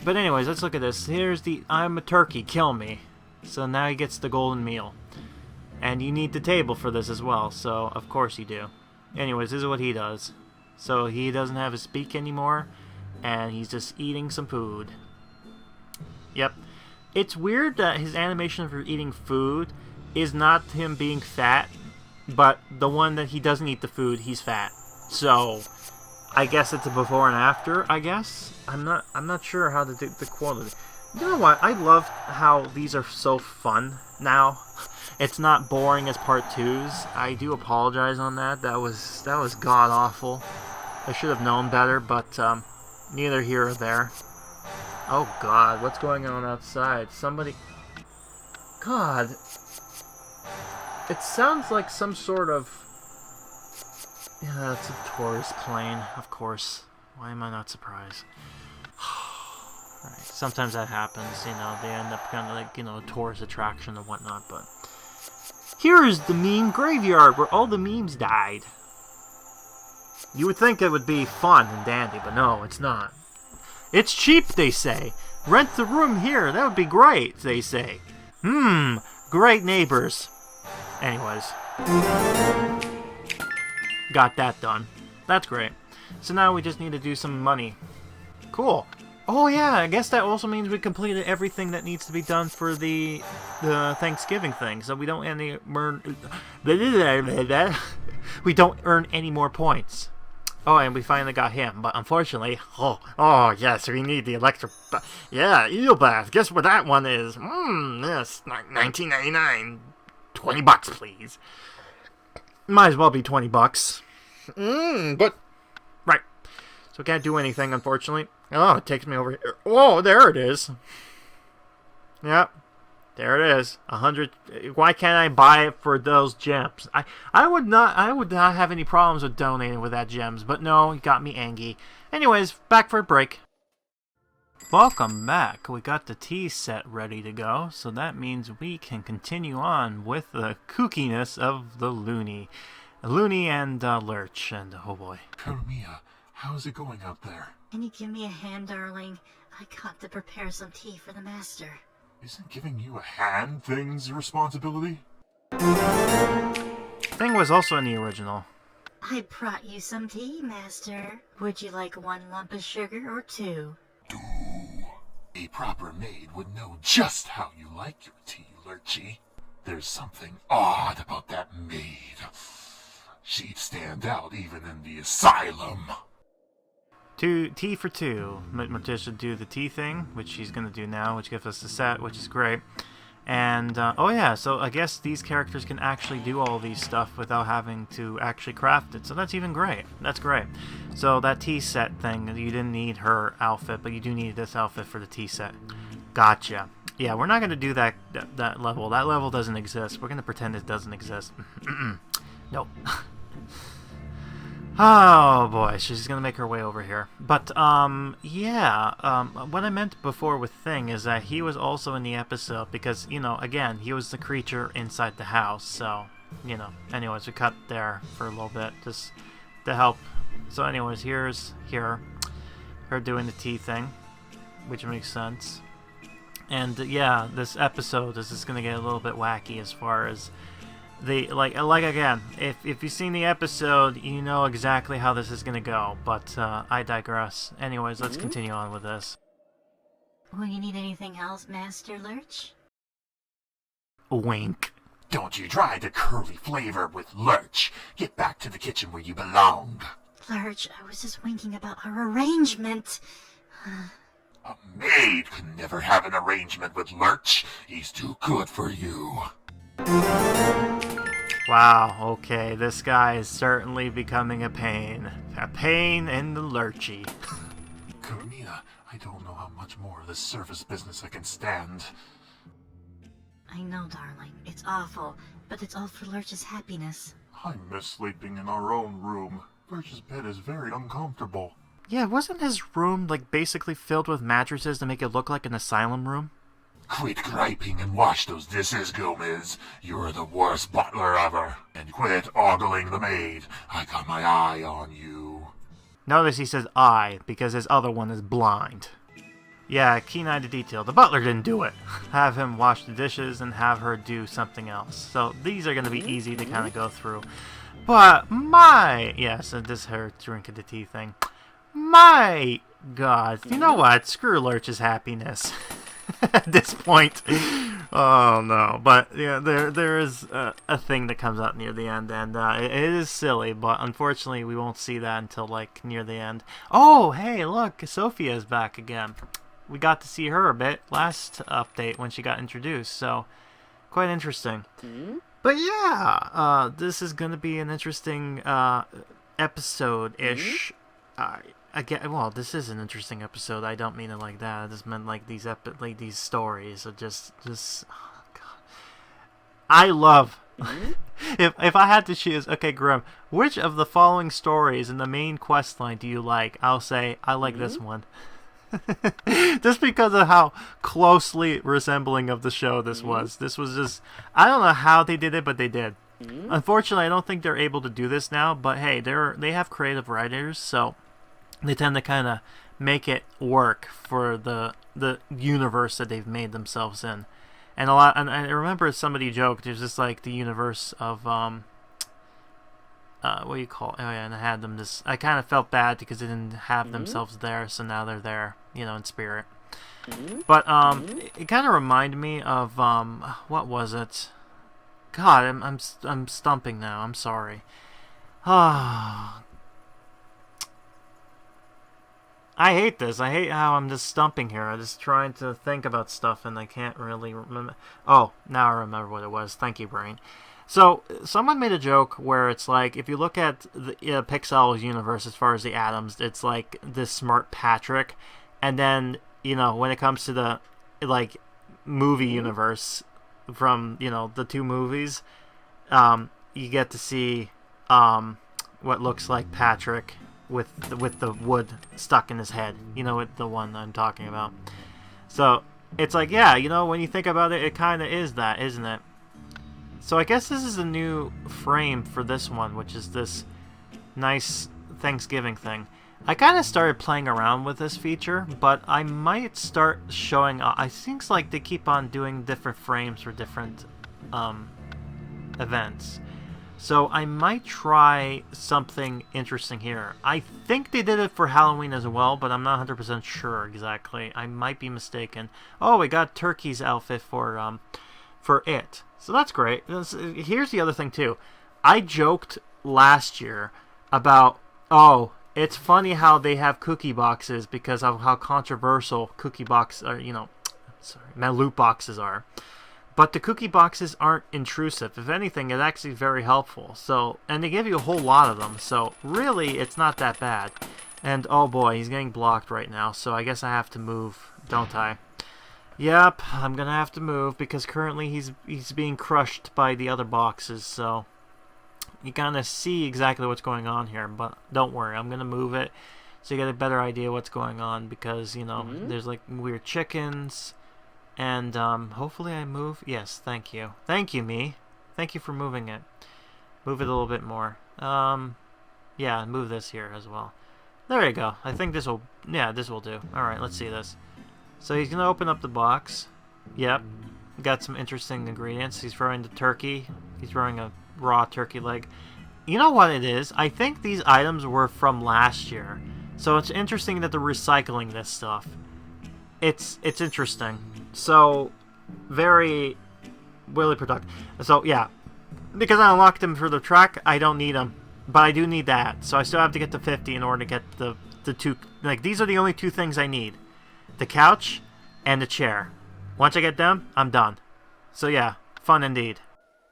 But anyways, let's look at this. Here's the I'm a turkey, kill me. So now he gets the golden meal. And you need the table for this as well, so of course you do. Anyways, this is what he does. So he doesn't have his beak anymore, and he's just eating some food. Yep. It's weird that his animation for eating food is not him being fat, but the one that he doesn't eat the food, he's fat. So I guess it's a before and after, I guess. I'm not sure how to do the quality. You know what? I love how these are so fun now. It's not boring as part 2s. I do apologize on that. That was god awful. I should have known better, but neither here or there. Oh god, what's going on outside? Somebody... God. It sounds like some sort of... Yeah, it's a tourist plane, of course. Why am I not surprised? Right. Sometimes that happens, you know, they end up kind of like, you know, a tourist attraction or whatnot, but... Here is the meme graveyard where all the memes died. You would think it would be fun and dandy, but no, it's not. It's cheap, they say. Rent the room here, that would be great, they say. Great neighbors. Anyways. Got that done. That's great. So now we just need to do some money. Cool. Oh yeah, I guess that also means we completed everything that needs to be done for the Thanksgiving thing, so we don't we don't earn any more points. Oh, and we finally got him, but unfortunately, oh yes, we need the electric. Yeah, eel bath. Guess what that one is? Yes, $19.99. $20, please. Might as well be $20. But right. So we can't do anything, unfortunately. Oh, it takes me over here. Oh, there it is. Yep. There it is. 100. Why can't I buy it for those gems? I would not have any problems with donating with that gems, but no, it got me angry. Anyways, back for a break. Welcome back. We got the tea set ready to go, so that means we can continue on with the kookiness of the Looney and Lurch, and oh boy. Karamia, how's it going out there? Can you give me a hand, darling? I got to prepare some tea for the master. Isn't giving you a hand thing's responsibility? Thing was also in the original. I brought you some tea, master. Would you like 1 lump of sugar or 2? A proper maid would know just how you like your tea, Lurchy. There's something odd about that maid. She'd stand out even in the asylum. Tea for 2. Mortisha do the tea thing, which she's going to do now, which gives us the set, which is great. And, oh yeah, so I guess these characters can actually do all these stuff without having to actually craft it, so that's even great. That's great. So that tea set thing, you didn't need her outfit, but you do need this outfit for the tea set. Gotcha. Yeah, we're not going to do that level. That level doesn't exist. We're going to pretend it doesn't exist. Nope. Oh boy, she's gonna make her way over here. But yeah, what I meant before with Thing is that he was also in the episode because, you know, again, he was the creature inside the house. So, you know, anyways, we cut there for a little bit just to help. So, anyways, here's her doing the tea thing, which makes sense. And yeah, this episode is just gonna get a little bit wacky as far as the like again, if you've seen the episode, you know exactly how this is gonna go, but I digress. Anyways, let's continue on with this. Will you need anything else, Master Lurch? Wink. Don't you try to curly flavor with Lurch. Get back to the kitchen where you belong. Lurch, I was just winking about our arrangement. A maid could never have an arrangement with Lurch. He's too good for you. Wow, okay, this guy is certainly becoming a pain. A pain in the lurchy. Karamina, I don't know how much more of this service business I can stand. I know, darling. It's awful, but it's all for Lurch's happiness. I miss sleeping in our own room. Lurch's bed is very uncomfortable. Yeah, wasn't his room, like, basically filled with mattresses to make it look like an asylum room? Quit griping and wash those dishes, Gomez. You're the worst butler ever. And quit ogling the maid. I got my eye on you. Notice he says I, because his other one is blind. Yeah, keen eye to detail. The butler didn't do it. Have him wash the dishes and have her do something else. So these are going to be easy to kind of go through. But so this is her drinking the tea thing. My God, you know what? Screw Lurch's happiness at this point. Oh no, but yeah, there is a thing that comes out near the end, and it is silly, but unfortunately we won't see that until like near the end. Oh, hey, look, Sophia is back again. We got to see her a bit last update when she got introduced, so quite interesting. But yeah, this is gonna be an interesting episode-ish. Again, well, this is an interesting episode. I don't mean it like that. I just meant like these these stories are just oh God. I love. If I had to choose, okay, Grim, which of the following stories in the main quest line do you like? I'll say I like this one. Just because of how closely resembling of the show this was. This was just, I don't know how they did it, but they did. Unfortunately, I don't think they're able to do this now, but hey, they have creative writers, so they tend to kind of make it work for the universe that they've made themselves in. And I remember somebody joked, it was just like the universe of what do you call it? Oh yeah, and I had them I kind of felt bad because they didn't have themselves there, so now they're there, in spirit. But it kind of reminded me of what was it? God, I'm stumping now. I'm sorry. I hate this. I hate how I'm just stumping here. I'm just trying to think about stuff and I can't really remember. Oh, now I remember what it was. Thank you, brain. So, someone made a joke where it's like, if you look at the Pixow's universe as far as the Addams, it's like this smart Patrick. And then, when it comes to the, movie universe from, the two movies, you get to see what looks like Patrick with the wood stuck in his head. With the one I'm talking about. So, it's like, yeah, when you think about it, it kind of is that, isn't it? So I guess this is a new frame for this one, which is this nice Thanksgiving thing. I kind of started playing around with this feature, but I might start showing... I think like they keep on doing different frames for different events. So I might try something interesting here. I think they did it for Halloween as well, but I'm not 100% sure exactly. I might be mistaken. Oh, we got Turkey's outfit for it. So that's great. Here's the other thing, too. I joked last year about, it's funny how they have cookie boxes because of how controversial cookie boxes are, loot boxes are. But the cookie boxes aren't intrusive. If anything, it's actually very helpful. So, and they give you a whole lot of them. So, really, it's not that bad. And, oh boy, he's getting blocked right now. So, I guess I have to move, don't I? Yep, I'm gonna have to move because currently he's being crushed by the other boxes, so you kind of see exactly what's going on here, but don't worry, I'm gonna move it so you get a better idea what's going on because, there's like weird chickens, and hopefully I move. Yes, thank you. Thank you, me. Thank you for moving it. Move it a little bit more. Yeah, move this here as well. There you go. I think this will do. Alright, let's see this. So he's going to open up the box. Yep. Got some interesting ingredients. He's throwing the turkey. He's throwing a raw turkey leg. You know what it is? I think these items were from last year. So it's interesting that they're recycling this stuff. It's interesting. So, very really productive. So, yeah. Because I unlocked them for the track, I don't need them. But I do need that. So I still have to get to 50 in order to get the two... these are the only two things I need. The couch and the chair. Once I get them, I'm done. So yeah, fun indeed.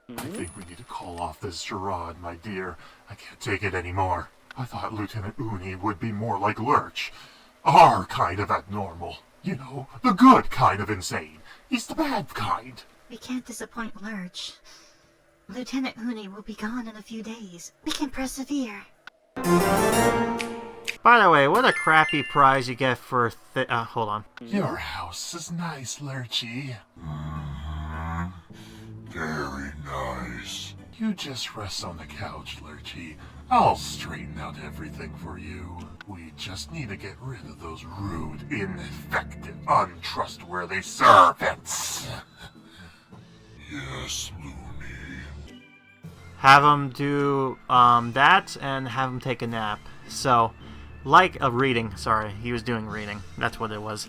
I think we need to call off this charade, my dear. I can't take it anymore. I thought Lieutenant Uni would be more like Lurch. Our kind of abnormal. The good kind of insane. He's the bad kind. We can't disappoint Lurch. Lieutenant Uni will be gone in a few days. We can persevere. By the way, what a crappy prize you get for hold on. Your house is nice, Lurchy. Very nice. You just rest on the couch, Lurchy. I'll straighten out everything for you. We just need to get rid of those rude, ineffective, untrustworthy servants. Yes, Looney. Have him do that and have him take a nap. So, like a reading. Sorry, he was doing reading. That's what it was.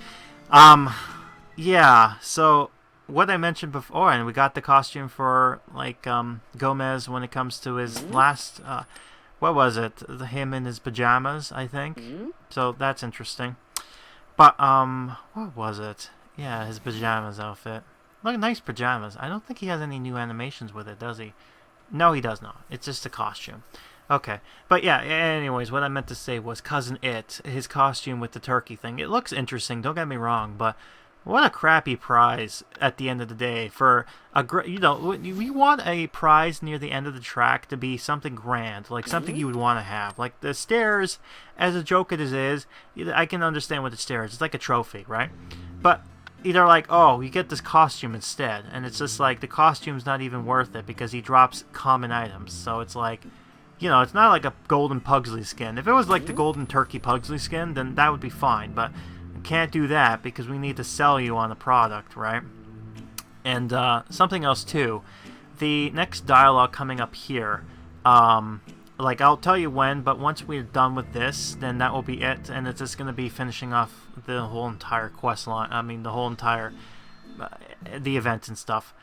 Yeah, so what I mentioned before, and we got the costume for, like, Gomez when it comes to his last, what was it? Him in his pajamas, I think. So that's interesting. But, what was it? Yeah, his pajamas outfit. Look, nice pajamas. I don't think he has any new animations with it, does he? No, he does not. It's just a costume. Okay. But yeah, anyways, what I meant to say was Cousin It, his costume with the turkey thing. It looks interesting, don't get me wrong, but what a crappy prize at the end of the day for a we want a prize near the end of the track to be something grand, like something you would want to have. Like the stairs, as a joke it is, I can understand with the stairs. It's like a trophy, right? But either like, oh, you get this costume instead, and it's just like the costume's not even worth it because he drops common items. So it's like, you know, it's not like a golden Pugsley skin. If it was like the golden turkey Pugsley skin, then that would be fine, but can't do that because we need to sell you on the product, right? And something else too, the next dialogue coming up here, like I'll tell you when, but once we're done with this, then that will be it, and it's just going to be finishing off the whole entire quest line. I mean, the whole entire the event and stuff.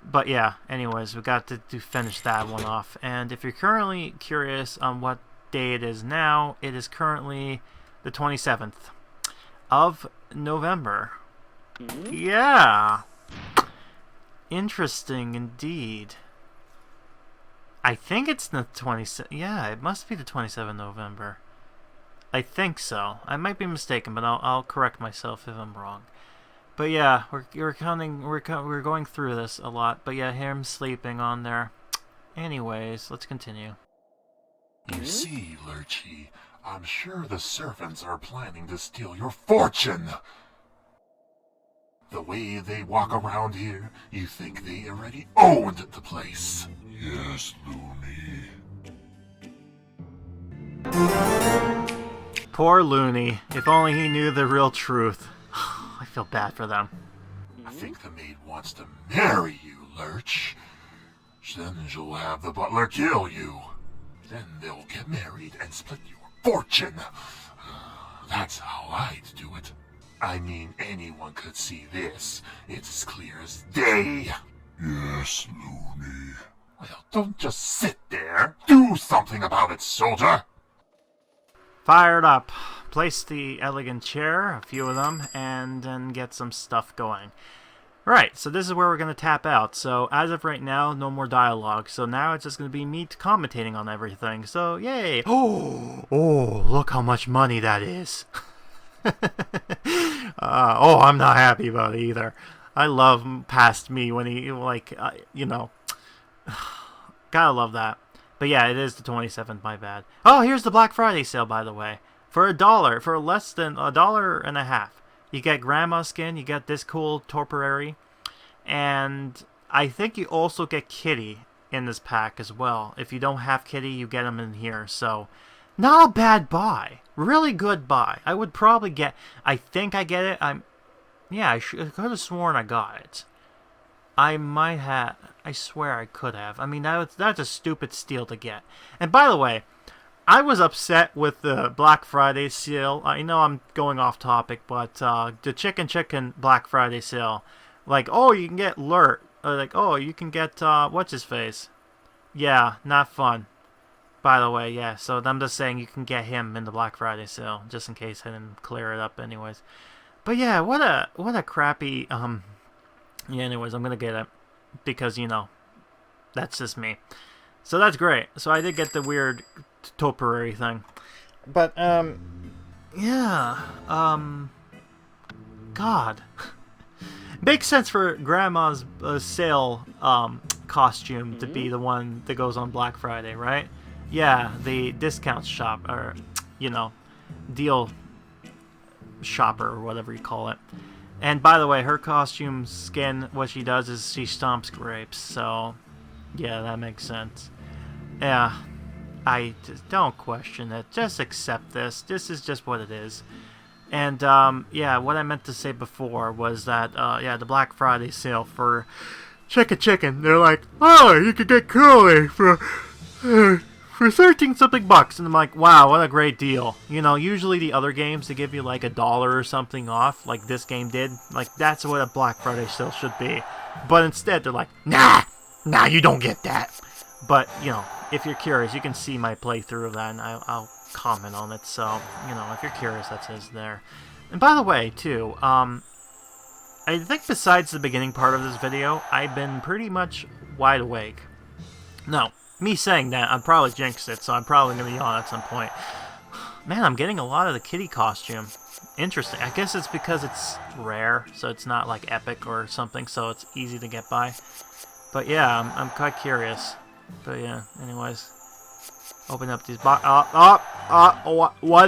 But yeah, anyways, we got to finish that one off. And if you're currently curious on what day it is now, it is currently the 27th of November. Yeah. Interesting indeed. I think it's the 27th. Yeah, it must be the 27th of November. I think so. I might be mistaken, but I'll correct myself if I'm wrong. But yeah, we're going through this a lot. But yeah, him sleeping on there. Anyways, let's continue. You see, Lurchy, I'm sure the servants are planning to steal your fortune. The way they walk around here, you think they already owned the place. Yes, Looney. Poor Looney. If only he knew the real truth. I feel bad for them. I think the maid wants to marry you, Lurch. Then she'll have the butler kill you. Then they'll get married and split your fortune. That's how I'd do it. I mean, anyone could see this. It's as clear as day. Yes, Looney. Well, don't just sit there. Do something about it, soldier. Fired up. Place the elegant chair, a few of them, and then get some stuff going. Right, so this is where we're going to tap out. So as of right now, no more dialogue. So now it's just going to be me commentating on everything. So, yay! Oh, look how much money that is. I'm not happy about it either. I love past me when he, gotta love that. But yeah, it is the 27th, my bad. Oh, here's the Black Friday sale, by the way. For $1, for less than $1.50. You get grandma skin, you get this cool topiary, and I think you also get Kitty in this pack as well. If you don't have Kitty, you get them in here. So, not a bad buy. Really good buy. I would probably get. I think I get it. I could have sworn I got it. I might have. I swear I could have. I mean, that's a stupid steal to get. And by the way, I was upset with the Black Friday sale. I know I'm going off topic, but the Chicken Black Friday sale. Like, oh, you can get Lurch. Like, oh, you can get, what's his face? Yeah, not fun. By the way, yeah, so I'm just saying you can get him in the Black Friday sale, just in case I didn't clear it up anyways. But yeah, what a crappy, yeah, anyways, I'm gonna get it. Because, that's just me. So that's great. So I did get the weird topiary thing. But, yeah, God. Makes sense for Grandma's sale costume to be the one that goes on Black Friday, right? Yeah, the discount shop, or, deal shopper, or whatever you call it. And by the way, her costume skin, what she does is she stomps grapes, so, yeah, that makes sense. Yeah. I just don't question it. Just accept this. This is just what it is. And, yeah, what I meant to say before was that, yeah, the Black Friday sale for Chicken. They're like, oh, you could get curly for 13 something bucks. And I'm like, wow, what a great deal. You know, usually the other games, they give you like $1 or something off, like this game did. Like, that's what a Black Friday sale should be. But instead, they're like, nah, you don't get that. But, you know, if you're curious, you can see my playthrough of that, and I'll comment on it. So, you know, if you're curious, that says there. And by the way, too, I think besides the beginning part of this video, I've been pretty much wide awake. No, me saying that, I'd probably jinx it, so I'm probably going to yawn at some point. Man, I'm getting a lot of the kitty costume. Interesting. I guess it's because it's rare, so it's not like epic or something, so it's easy to get by. But yeah, I'm quite curious. But yeah, anyways. Open up these what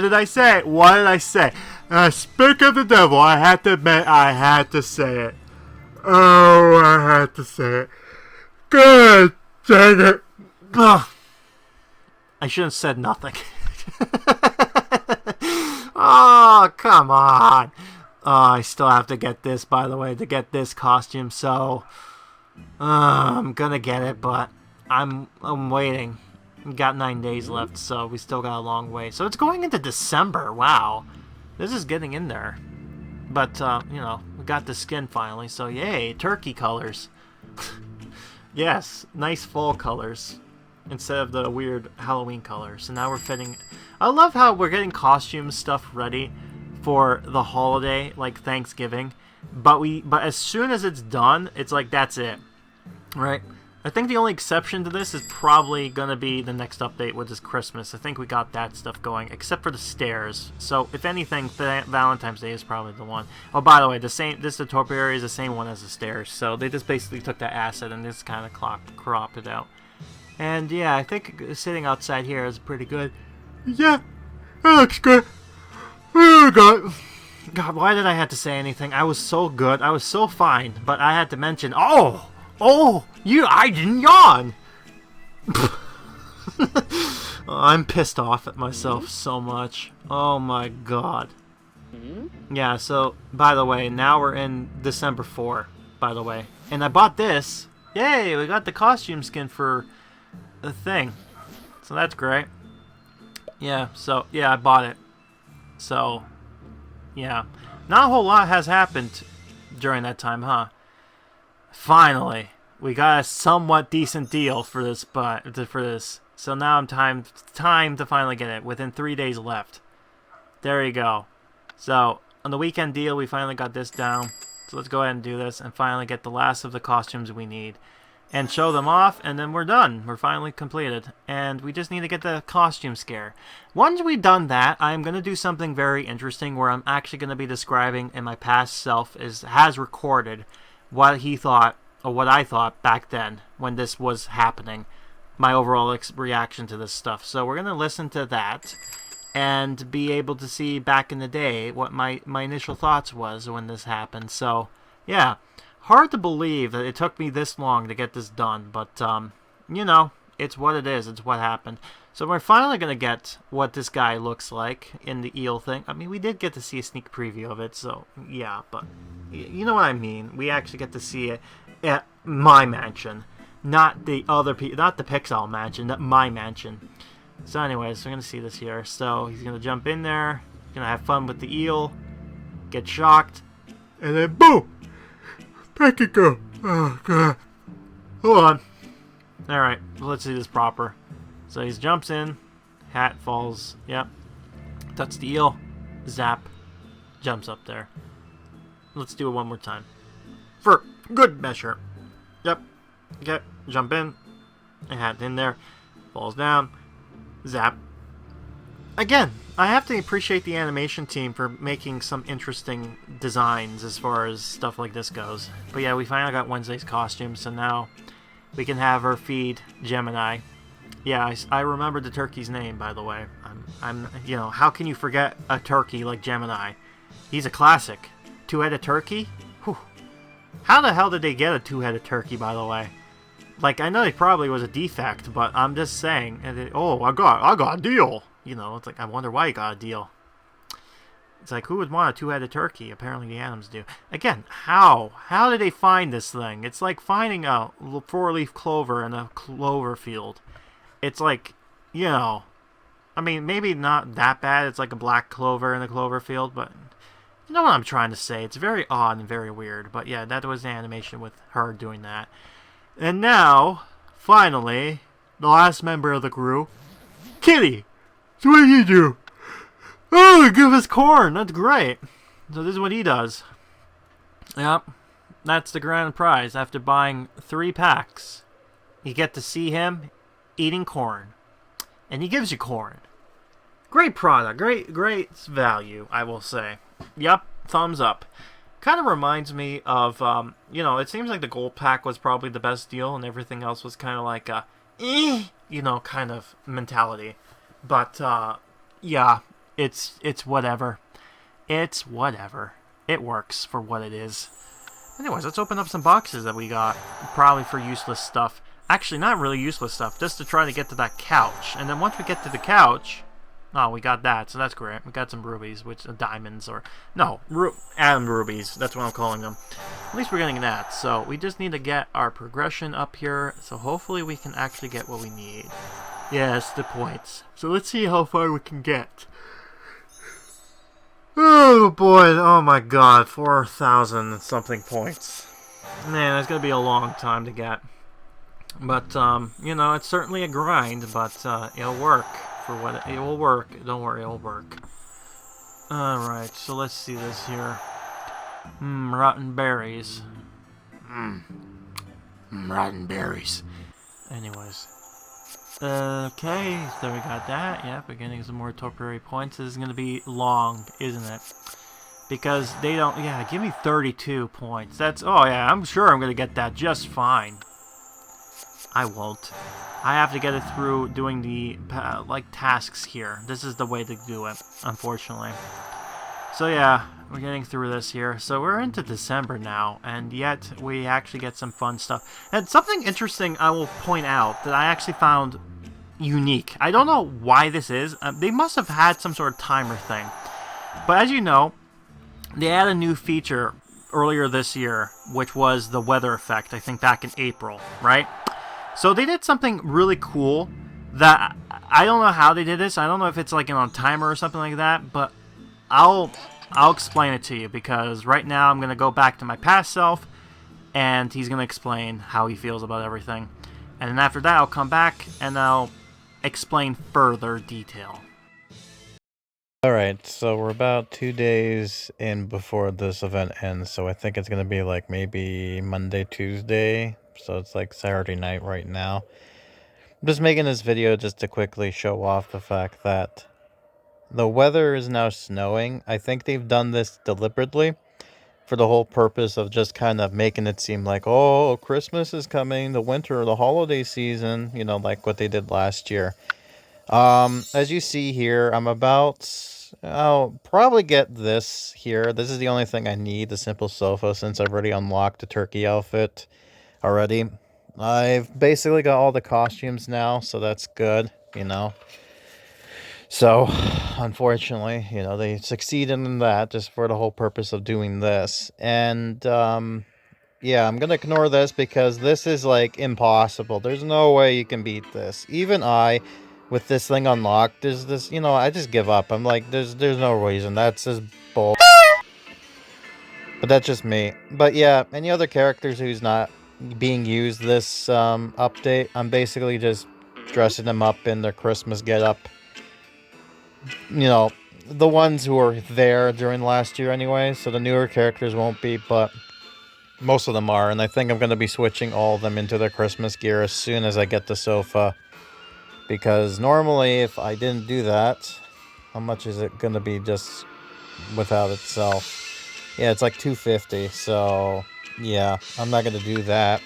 did I say? What did I say? Speak of the devil, I had to admit, I had to say it. Oh, I had to say it. Good dang it. Ugh. I should have said nothing. Oh, come on. I still have to get this, by the way, to get this costume, so I'm gonna get it, but I'm waiting. We got 9 days left, so we still got a long way. So it's going into December. Wow. This is getting in there. But, you know, we got the skin finally, so yay, turkey colors. Yes, nice fall colors instead of the weird Halloween colors. So now we're fitting... I love how we're getting costume stuff ready for the holiday, like Thanksgiving. But as soon as it's done, it's like, that's it. Right? I think the only exception to this is probably going to be the next update, which is Christmas. I think we got that stuff going, except for the stairs. So, if anything, Valentine's Day is probably the one. Oh, by the way, this topiary is the same one as the stairs. So, they just basically took that asset and just kind of cropped it out. And, yeah, I think sitting outside here is pretty good. Yeah, that looks good. Oh, God. God, why did I have to say anything? I was so good. I was so fine. But I had to mention, oh, I didn't yawn. I'm pissed off at myself so much. Oh my god. Yeah, so, by the way, now we're in December 4, by the way. And I bought this. Yay, we got the costume skin for the thing. So that's great. Yeah, so, yeah, I bought it. So, yeah. Not a whole lot has happened during that time, huh? Finally, we got a somewhat decent deal for this, So now I'm time to finally get it. Within 3 days left. There you go. So on the weekend deal, we finally got this down. So let's go ahead and do this and finally get the last of the costumes we need, and show them off, and then we're done. We're finally completed, and we just need to get the costume scare. Once we've done that, I'm going to do something very interesting where I'm actually going to be describing, and my past self has recorded what he thought, or what I thought back then when this was happening, my overall reaction to this stuff. So we're going to listen to that and be able to see back in the day what my initial thoughts was when this happened. So, yeah, hard to believe that it took me this long to get this done, but, you know, it's what it is. It's what happened. So we're finally going to get what this guy looks like in the eel thing. I mean, we did get to see a sneak preview of it, so yeah, but you know what I mean. We actually get to see it at my mansion, not the Pixowl mansion, my mansion. So anyways, we're going to see this here. So he's going to jump in there, going to have fun with the eel, get shocked, and then boom! Back it go. Oh, God. Hold on. Alright, let's see this proper. So he jumps in, hat falls, yep. Touch the eel, zap, jumps up there. Let's do it one more time. For good measure. Yep. Okay, jump in, hat in there, falls down, zap. Again, I have to appreciate the animation team for making some interesting designs as far as stuff like this goes. But yeah, we finally got Wednesday's costume, so now we can have her feed Gemini. Yeah, I remembered the turkey's name, by the way. You know, how can you forget a turkey like Gemini? He's a classic. Two-headed turkey? Whew. How the hell did they get a two-headed turkey, by the way? Like, I know it probably was a defect, but I'm just saying, oh, I got a deal. You know, it's like, I wonder why you got a deal. It's like, who would want a two-headed turkey? Apparently the Addams do. Again, how? How did they find this thing? It's like finding a four-leaf clover in a clover field. It's like, you know, I mean, maybe not that bad. It's like a black clover in a clover field, but you know what I'm trying to say. It's very odd and very weird. But yeah, that was the animation with her doing that. And now, finally, the last member of the crew, Kitty. So what do you do? Oh, give us corn. That's great. So this is what he does. Yep. That's the grand prize. After buying 3 packs, you get to see him eating corn. And he gives you corn. Great product. Great value, I will say. Yep. Thumbs up. Kind of reminds me of, you know, it seems like the gold pack was probably the best deal and everything else was kind of like a, you know, kind of mentality. But, yeah. It's whatever. It's whatever. It works for what it is. Anyways, let's open up some boxes that we got. Probably for useless stuff. Actually, not really useless stuff. Just to try to get to that couch. And then once we get to the couch... Oh, we got that. So that's great. We got some rubies. Which diamonds or... No. Atom rubies. That's what I'm calling them. At least we're getting that. So we just need to get our progression up here. So hopefully we can actually get what we need. Yes, the points. So let's see how far we can get. Oh boy, oh my god, 4,000 and something points. Man, it's gonna be a long time to get. But, you know, it's certainly a grind, but, it'll work for what it will work. Don't worry, it'll work. Alright, so let's see this here. Rotten berries. Rotten berries. Anyways. Okay, so we got that. Yep, we're getting some more temporary points. This is going to be long, isn't it? Because they don't... Yeah, give me 32 points. That's... Oh, yeah, I'm sure I'm going to get that just fine. I won't. I have to get it through doing the, like, tasks here. This is the way to do it, unfortunately. So, yeah, we're getting through this here. So, we're into December now, and yet we actually get some fun stuff. And something interesting I will point out that I actually found unique. I don't know why this is. They must have had some sort of timer thing. But as you know, they had a new feature earlier this year, which was the weather effect, I think back in April, right? So they did something really cool that I don't know how they did this. I don't know if it's like on a timer or something like that, but I'll explain it to you because right now I'm going to go back to my past self and he's going to explain how he feels about everything. And then after that I'll come back and I'll explain further detail. Alright, so we're about 2 days in before this event ends, so I think it's going to be like maybe Monday, Tuesday, so it's like Saturday night right now. I'm just making this video just to quickly show off the fact that the weather is now snowing. I think they've done this deliberately for the whole purpose of just kind of making it seem like, oh, Christmas is coming, the winter, the holiday season, you know, like what they did last year. As you see here, I'll probably get this here. This is the only thing I need, the simple sofa, since I've already unlocked the turkey outfit already. I've basically got all the costumes now, so that's good, you know. So, unfortunately, you know, they succeeded in that just for the whole purpose of doing this. And, yeah, I'm gonna ignore this because this is, like, impossible. There's no way you can beat this. Even I, with this thing unlocked, there's this, you know, I just give up. I'm like, there's no reason. That's just bull. But that's just me. But yeah, any other characters who's not being used this update, I'm basically just dressing them up in their Christmas getup. You know, the ones who were there during last year anyway, so the newer characters won't be, but most of them are, and I think I'm going to be switching all of them into their Christmas gear as soon as I get the sofa. Because normally, if I didn't do that, how much is it going to be just without itself? Yeah, it's like $250, so yeah, I'm not going to do that.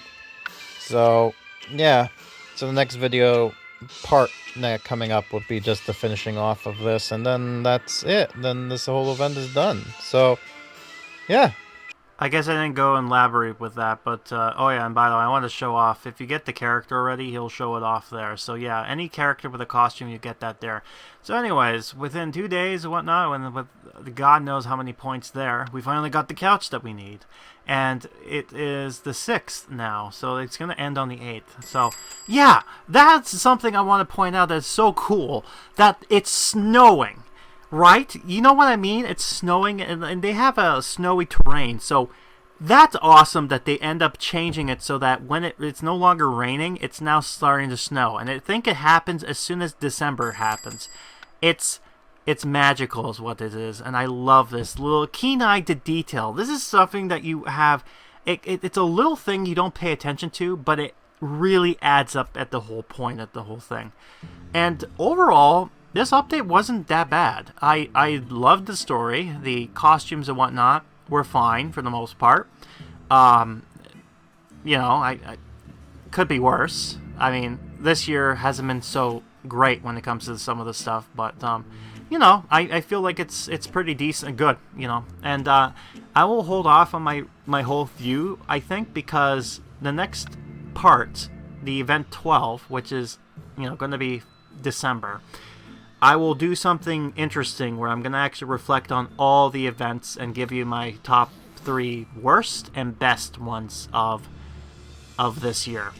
So, yeah, so the next video part coming up would be just the finishing off of this, and then that's it. Then this whole event is done. So, yeah. I guess I didn't go and elaborate with that, but, oh yeah, and by the way, I want to show off, if you get the character already, he'll show it off there. So yeah, any character with a costume, you get that there. So anyways, within 2 days and whatnot, with God knows how many points there, we finally got the couch that we need. And it is the 6th now, so it's going to end on the 8th. So, yeah, that's something I want to point out that's so cool, that it's snowing. Right? You know what I mean? It's snowing, and they have a snowy terrain, so that's awesome that they end up changing it so that when it's no longer raining, it's now starting to snow. And I think it happens as soon as December happens. It's magical is what it is, and I love this. Little keen-eyed to detail. This is something that you have... It's a little thing you don't pay attention to, but it really adds up at the whole point of the whole thing. And overall... this update wasn't that bad. I loved the story. The costumes and whatnot were fine for the most part. You know, I could be worse. I mean, this year hasn't been so great when it comes to some of the stuff, but you know, I feel like it's pretty decent and good, you know. And I will hold off on my whole view, I think, because the next part, the event 12, which is, you know, going to be December, I will do something interesting where I'm going to actually reflect on all the events and give you my top 3 worst and best ones of this year.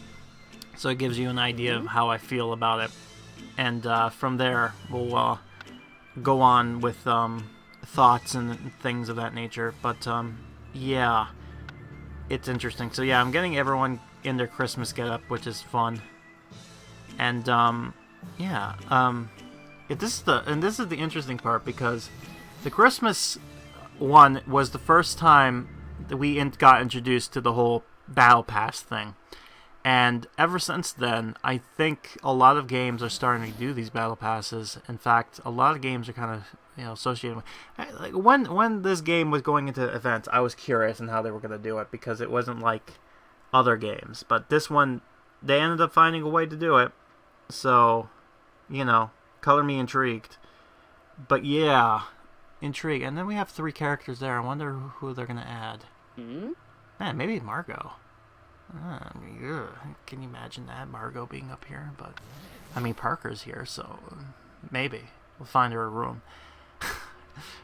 So it gives you an idea of how I feel about it. And from there, we'll go on with thoughts and things of that nature. But yeah, it's interesting. So yeah, I'm getting everyone in their Christmas getup, which is fun. And yeah, this is the interesting part, because the Christmas one was the first time that we got introduced to the whole Battle Pass thing. And ever since then, I think a lot of games are starting to do these Battle Passes. In fact, a lot of games are kind of, you know, associated with... Like when this game was going into events, I was curious on how they were going to do it, because it wasn't like other games. But this one, they ended up finding a way to do it. So, you know... color me intrigued. But yeah, intrigued. And then we have 3 characters there. I wonder who they're going to add. Man, maybe Margot. Yeah. Can you imagine that? Margot being up here? But, I mean, Parker's here, so maybe. We'll find her a room.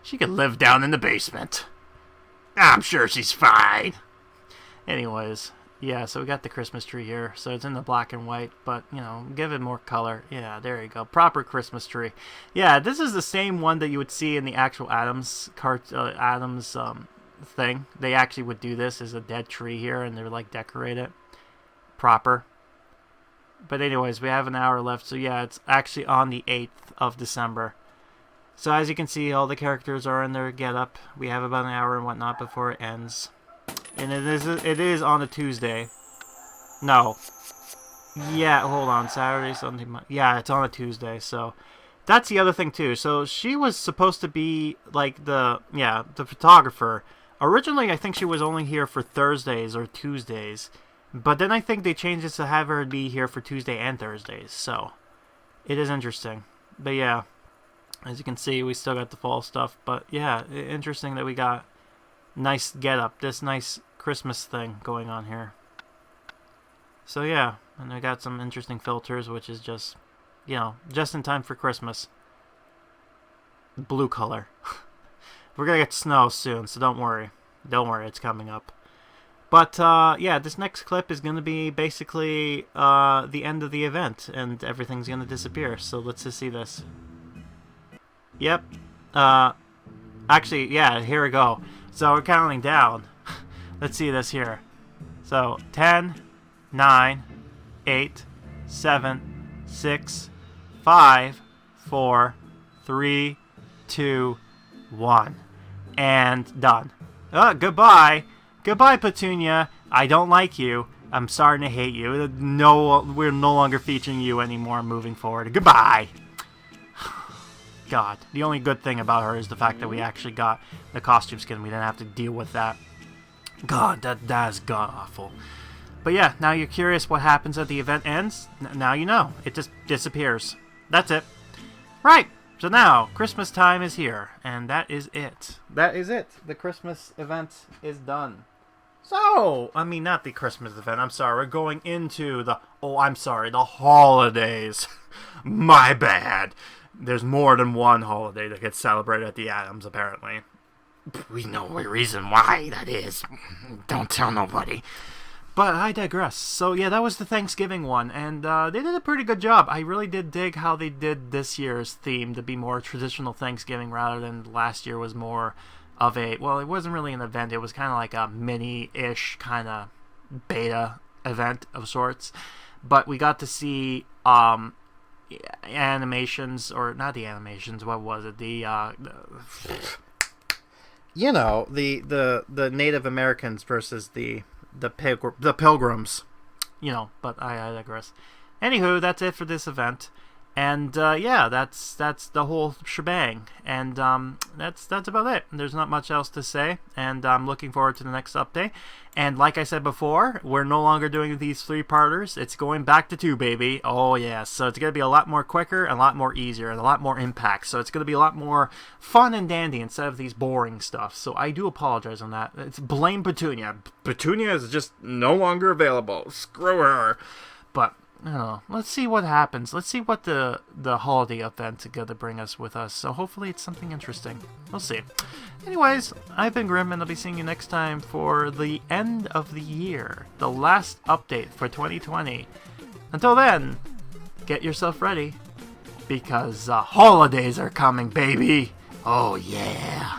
She could live down in the basement. I'm sure she's fine. Anyways... yeah, so we got the Christmas tree here. So it's in the black and white, but, you know, give it more color. Yeah, there you go. Proper Christmas tree. Yeah, this is the same one that you would see in the actual Addams thing. They actually would do this as a dead tree here, and they're like decorate it proper. But anyways, we have an hour left. So yeah, it's actually on the 8th of December. So as you can see, all the characters are in their getup. We have about an hour and whatnot before it ends. And it is on a Tuesday. No. Yeah, hold on. Saturday, Sunday, Monday. Yeah, it's on a Tuesday, so... that's the other thing, too. So she was supposed to be, like, the photographer. Originally, I think she was only here for Thursdays or Tuesdays. But then I think they changed it to have her be here for Tuesday and Thursdays. So, it is interesting. But yeah, as you can see, we still got the fall stuff. But yeah, interesting that we got nice getup, this nice Christmas thing going on here. So yeah, and we got some interesting filters, which is just, you know, just in time for Christmas. Blue color. We're gonna get snow soon, so don't worry. Don't worry, it's coming up. But yeah, this next clip is gonna be basically the end of the event, and everything's gonna disappear. So let's just see this. Yep. Actually, yeah, here we go. So we're counting down. Let's see this here. So 10, 9, 8, 7, 6, 5, 4, 3, 2, 1. And done. Goodbye. Goodbye, Petunia. I don't like you. I'm starting to hate you. No, we're no longer featuring you anymore moving forward. Goodbye. God, the only good thing about her is the fact that we actually got the costume skin. We didn't have to deal with that. God, that is god-awful. But yeah, now you're curious what happens at the event ends. Now you know. It just disappears. That's it. Right. So now, Christmas time is here, and that is it. That is it. The Christmas event is done. So, I mean, not the Christmas event, I'm sorry. We're going into the holidays. My bad. There's more than one holiday that gets celebrated at the Addams, apparently. We know the reason why that is. Don't tell nobody. But I digress. So yeah, that was the Thanksgiving one, and they did a pretty good job. I really did dig how they did this year's theme to be more traditional Thanksgiving rather than last year was more of a, well, it wasn't really an event. It was kind of like a mini-ish kind of beta event of sorts. But we got to see animations, or not the animations, what was it? You know, the Native Americans versus the Pilgrims, you know, but I digress. Anywho, that's it for this event, and yeah, that's the whole shebang, and that's about it. There's not much else to say, and I'm looking forward to the next update. And like I said before, we're no longer doing these 3-parters. It's going back to 2, baby. Oh yeah, so it's gonna be a lot more quicker, and a lot more easier, and a lot more impact. So it's gonna be a lot more fun and dandy instead of these boring stuff. So I do apologize on that. It's blame Petunia. Petunia is just no longer available. Screw her. But let's see what happens. Let's see what the holiday event is going to bring us with us. So hopefully it's something interesting. We'll see. Anyways, I've been Grim, and I'll be seeing you next time for the end of the year. The last update for 2020. Until then, get yourself ready. Because holidays are coming, baby. Oh, yeah.